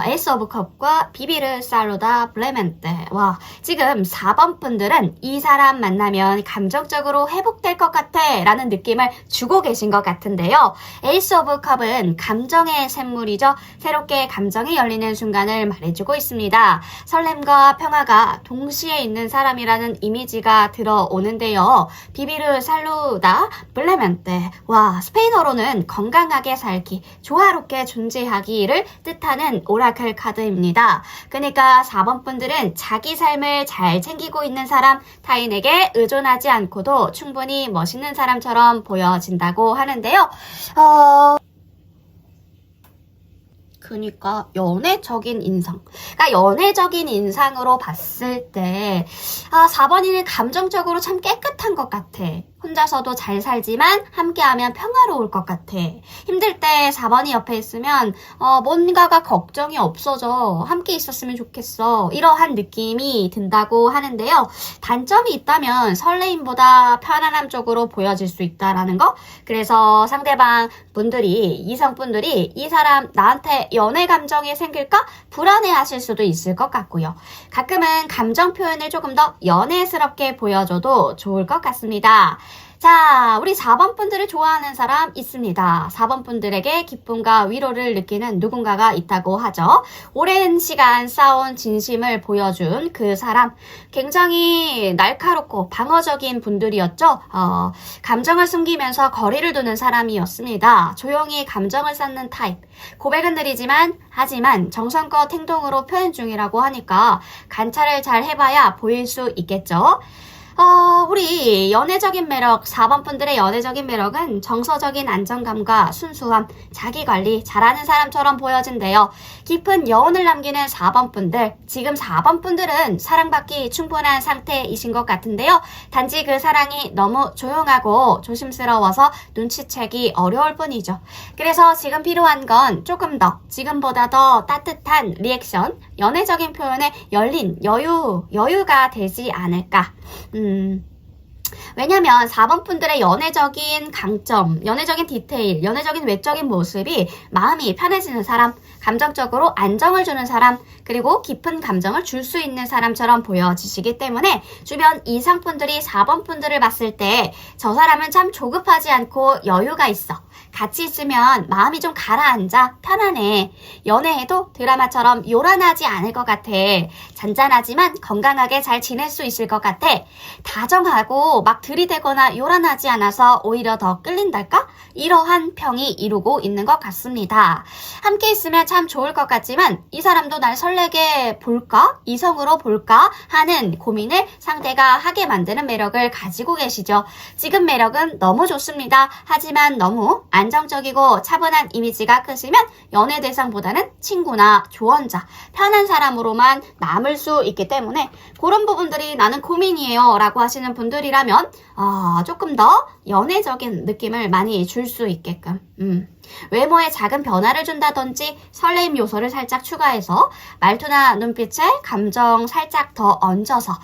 Speaker 1: 에이스 오브 컵과 비비르 살로다 블레멘테와 지금 4번 분들은 이 사람 만나면 감정적으로 회복될 것 같아 라는 느낌을 주고 계신 것 같은데요. 에이스 오브 컵은 감정의 샘물이죠. 새롭게 감정이 열리는 순간을 말해주고 있습니다. 설렘과 평화가 동시에 있는 사람이라는 이미지가 들어오는데요. 비비르 살루다 블레멘테 와 스페인어로는 건강하게 살기, 조화롭게 존재하기를 뜻하는 오라클 카드입니다. 그러니까 4번 분들은 자기 삶을 잘 챙기고 있는 사람, 타인에게 의존하지 않고도 충분히 멋있는 사람처럼 보여진다고 하는데요. 그러니까 연애적인 인상. 그러니까 연애적인 인상으로 봤을 때 4번이는 감정적으로 참 깨끗한 것 같아. 혼자서도 잘 살지만 함께하면 평화로울 것 같아. 힘들 때 4번이 옆에 있으면 뭔가가 걱정이 없어져. 함께 있었으면 좋겠어. 이러한 느낌이 든다고 하는데요. 단점이 있다면 설레임보다 편안함 쪽으로 보여질 수 있다라는 거. 그래서 상대방 분들이, 이성분들이 이 사람 나한테 연애 감정이 생길까? 불안해하실 수도 있을 것 같고요. 가끔은 감정 표현을 조금 더 연애스럽게 보여줘도 좋을 것 같습니다. 자, 우리 4번 분들을 좋아하는 사람 있습니다. 4번 분들에게 기쁨과 위로를 느끼는 누군가가 있다고 하죠. 오랜 시간 쌓아온 진심을 보여준 그 사람. 굉장히 날카롭고 방어적인 분들이었죠. 감정을 숨기면서 거리를 두는 사람이었습니다. 조용히 감정을 쌓는 타입. 고백은 느리지만 하지만 정성껏 행동으로 표현 중이라고 하니까 관찰을 잘 해봐야 보일 수 있겠죠. 우리 연애적인 매력, 4번 분들의 연애적인 매력은 정서적인 안정감과 순수함, 자기관리 잘하는 사람처럼 보여진대요. 깊은 여운을 남기는 4번 분들, 지금 4번 분들은 사랑받기 충분한 상태이신 것 같은데요. 단지 그 사랑이 너무 조용하고 조심스러워서 눈치채기 어려울 뿐이죠. 그래서 지금 필요한 건 조금 더, 지금보다 더 따뜻한 리액션, 연애적인 표현에 열린 여유가 되지 않을까. 왜냐면 4번 분들의 연애적인 강점, 연애적인 디테일, 연애적인 외적인 모습이 마음이 편해지는 사람, 감정적으로 안정을 주는 사람, 그리고 깊은 감정을 줄 수 있는 사람처럼 보여지시기 때문에 주변 이성분들이 4번 분들을 봤을 때 저 사람은 참 조급하지 않고 여유가 있어. 같이 있으면 마음이 좀 가라앉아 편안해. 연애해도 드라마처럼 요란하지 않을 것 같아. 잔잔하지만 건강하게 잘 지낼 수 있을 것 같아. 다정하고 막 들이대거나 요란하지 않아서 오히려 더 끌린달까? 이러한 평이 이루고 있는 것 같습니다. 함께 있으면 참 좋을 것 같지만 이 사람도 날 설레게 볼까? 이성으로 볼까? 하는 고민을 상대가 하게 만드는 매력을 가지고 계시죠. 지금 매력은 너무 좋습니다. 하지만 너무 안정적이고 차분한 이미지가 크시면 연애 대상보다는 친구나 조언자, 편한 사람으로만 남을 수 있기 때문에 그런 부분들이 나는 고민이에요 라고 하시는 분들이라면 조금 더 연애적인 느낌을 많이 줄 수 있게끔 외모에 작은 변화를 준다든지 설레임 요소를 살짝 추가해서 말투나 눈빛에 감정 살짝 더 얹어서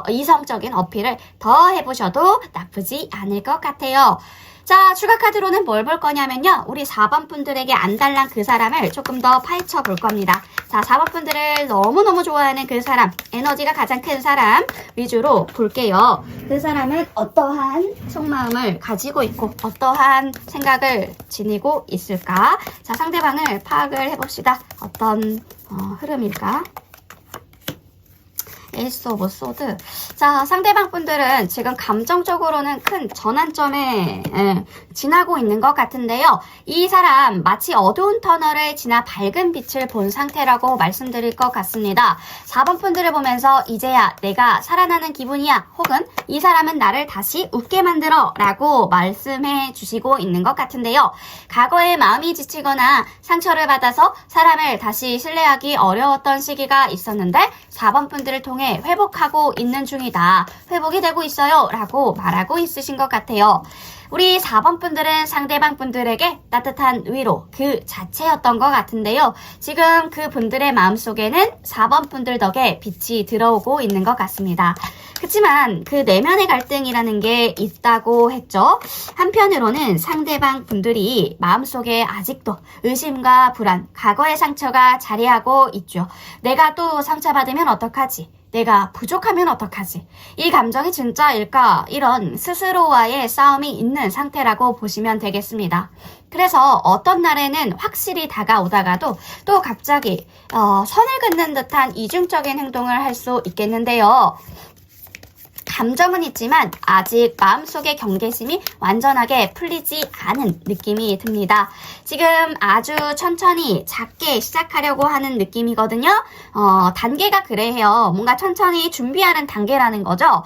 Speaker 1: 이성적인 어필을 더 해보셔도 나쁘지 않을 것 같아요. 자, 추가 카드로는 뭘 볼 거냐면요. 우리 4번 분들에게 안달난 그 사람을 조금 더 파헤쳐 볼 겁니다. 자, 4번 분들을 너무너무 좋아하는 그 사람, 에너지가 가장 큰 사람 위주로 볼게요. 그 사람은 어떠한 속마음을 가지고 있고 어떠한 생각을 지니고 있을까? 자, 상대방을 파악을 해봅시다. 어떤 흐름일까? 에이스 오브 소드. 자, 상대방 분들은 지금 감정적으로는 큰 전환점에 지나고 있는 것 같은데요. 이 사람 마치 어두운 터널을 지나 밝은 빛을 본 상태라고 말씀드릴 것 같습니다. 4번 분들을 보면서 이제야 내가 살아나는 기분이야, 혹은 이 사람은 나를 다시 웃게 만들어 라고 말씀해 주시고 있는 것 같은데요. 과거에 마음이 지치거나 상처를 받아서 사람을 다시 신뢰하기 어려웠던 시기가 있었는데 4번 분들을 통해 회복하고 있는 중이다. 회복이 되고 있어요. 라고 말하고 있으신 것 같아요. 우리 4번 분들은 상대방 분들에게 따뜻한 위로 그 자체였던 것 같은데요. 지금 그 분들의 마음속에는 4번 분들 덕에 빛이 들어오고 있는 것 같습니다. 그렇지만 그 내면의 갈등이라는 게 있다고 했죠. 한편으로는 상대방 분들이 마음속에 아직도 의심과 불안, 과거의 상처가 자리하고 있죠. 내가 또 상처받으면 어떡하지? 내가 부족하면 어떡하지? 이 감정이 진짜일까? 이런 스스로와의 싸움이 있는 상태라고 보시면 되겠습니다. 그래서 어떤 날에는 확실히 다가오다가도 또 갑자기 선을 긋는 듯한 이중적인 행동을 할 수 있겠는데요. 감정은 있지만 아직 마음속의 경계심이 완전하게 풀리지 않은 느낌이 듭니다. 지금 아주 천천히 작게 시작하려고 하는 느낌이거든요. 단계가 그래요. 뭔가 천천히 준비하는 단계라는 거죠.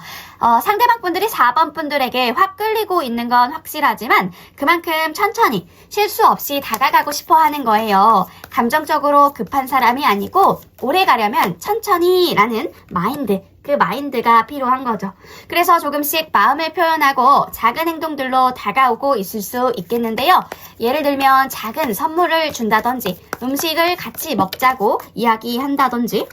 Speaker 1: 상대방 분들이 4번 분들에게 확 끌리고 있는 건 확실하지만 그만큼 천천히 실수 없이 다가가고 싶어 하는 거예요. 감정적으로 급한 사람이 아니고 오래 가려면 천천히라는 마인드, 그 마인드가 필요한 거죠. 그래서 조금씩 마음을 표현하고 작은 행동들로 다가오고 있을 수 있겠는데요. 예를 들면 작은 선물을 준다든지 음식을 같이 먹자고 이야기한다든지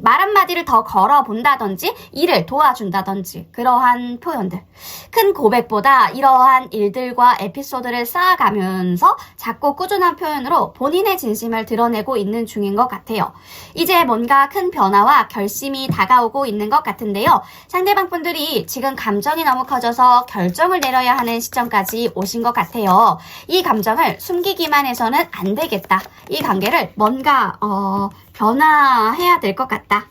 Speaker 1: 말 한마디를 더 걸어본다든지 일을 도와준다든지 그러한 표현들. 큰 고백보다 이러한 일들과 에피소드를 쌓아가면서 작고 꾸준한 표현으로 본인의 진심을 드러내고 있는 중인 것 같아요. 이제 뭔가 큰 변화와 결심이 다가오고 있는 것 같은데요. 상대방 분들이 지금 감정이 너무 커져서 결정을 내려야 하는 시점까지 오신 것 같아요. 이 감정을 숨기기만 해서는 안 되겠다. 이 관계를 뭔가 변화해야 될 것 같다.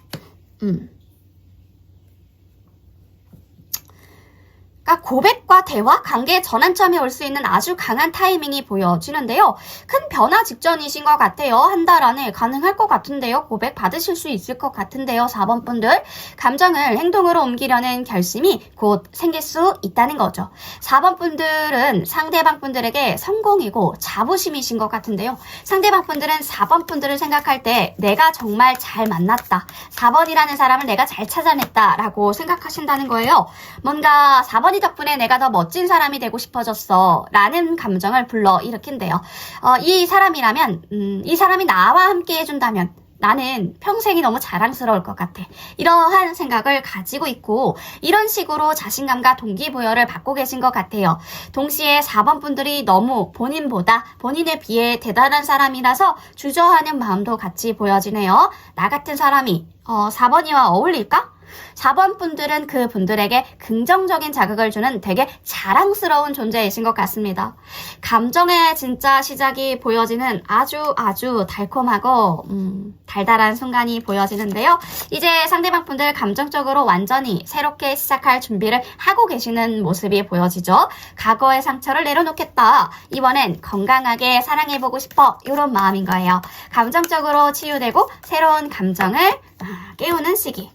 Speaker 1: 그러니까 고백과 대화, 관계의 전환점이 올 수 있는 아주 강한 타이밍이 보여지는데요. 큰 변화 직전이신 것 같아요. 한 달 안에 가능할 것 같은데요. 고백 받으실 수 있을 것 같은데요. 4번 분들. 감정을 행동으로 옮기려는 결심이 곧 생길 수 있다는 거죠. 4번 분들은 상대방 분들에게 성공이고 자부심이신 것 같은데요. 상대방 분들은 4번 분들을 생각할 때 내가 정말 잘 만났다. 4번이라는 사람을 내가 잘 찾아냈다 라고 생각하신다는 거예요. 뭔가 4번이 덕분에 내가 더 멋진 사람이 되고 싶어졌어 라는 감정을 불러일으킨대요. 이 사람이라면 이 사람이 나와 함께 해준다면 나는 평생이 너무 자랑스러울 것 같아. 이러한 생각을 가지고 있고 이런 식으로 자신감과 동기부여를 받고 계신 것 같아요. 동시에 4번 분들이 너무 본인보다 본인에 비해 대단한 사람이라서 주저하는 마음도 같이 보여지네요. 나 같은 사람이 4번이와 어울릴까? 4번 분들은 그 분들에게 긍정적인 자극을 주는 되게 자랑스러운 존재이신 것 같습니다. 감정의 진짜 시작이 보여지는 아주 달콤하고 달달한 순간이 보여지는데요. 이제 상대방 분들 감정적으로 완전히 새롭게 시작할 준비를 하고 계시는 모습이 보여지죠. 과거의 상처를 내려놓겠다. 이번엔 건강하게 사랑해보고 싶어. 이런 마음인 거예요. 감정적으로 치유되고 새로운 감정을 깨우는 시기.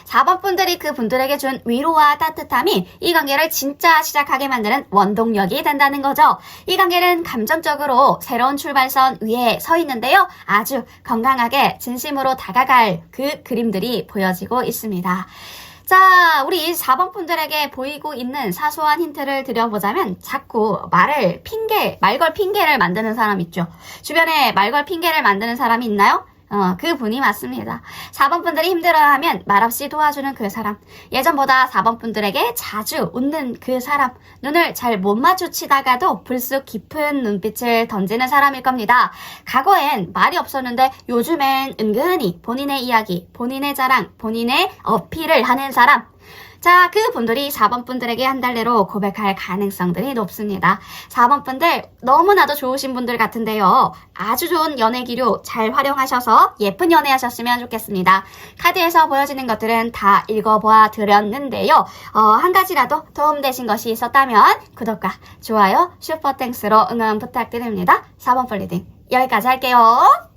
Speaker 1: 4번 분들이 그 분들에게 준 위로와 따뜻함이 이 관계를 진짜 시작하게 만드는 원동력이 된다는 거죠. 이 관계는 감정적으로 새로운 출발선 위에 서 있는데요. 아주 건강하게 진심으로 다가갈 그 그림들이 보여지고 있습니다. 자, 우리 4번 분들에게 보이고 있는 사소한 힌트를 드려보자면 자꾸 말걸 핑계를 만드는 사람 있죠. 주변에 말걸 핑계를 만드는 사람이 있나요? 그 분이 맞습니다. 4번 분들이 힘들어하면 말없이 도와주는 그 사람. 예전보다 4번 분들에게 자주 웃는 그 사람. 눈을 잘 못 마주치다가도 불쑥 깊은 눈빛을 던지는 사람일 겁니다. 과거엔 말이 없었는데 요즘엔 은근히 본인의 이야기, 본인의 자랑, 본인의 어필을 하는 사람. 자, 그 분들이 4번 분들에게 한 달 내로 고백할 가능성들이 높습니다. 4번 분들 너무나도 좋으신 분들 같은데요. 아주 좋은 연애 기류 잘 활용하셔서 예쁜 연애 하셨으면 좋겠습니다. 카드에서 보여지는 것들은 다 읽어보아 드렸는데요. 한 가지라도 도움되신 것이 있었다면 구독과 좋아요, 슈퍼땡스로 응원 부탁드립니다. 4번 폴리딩 여기까지 할게요.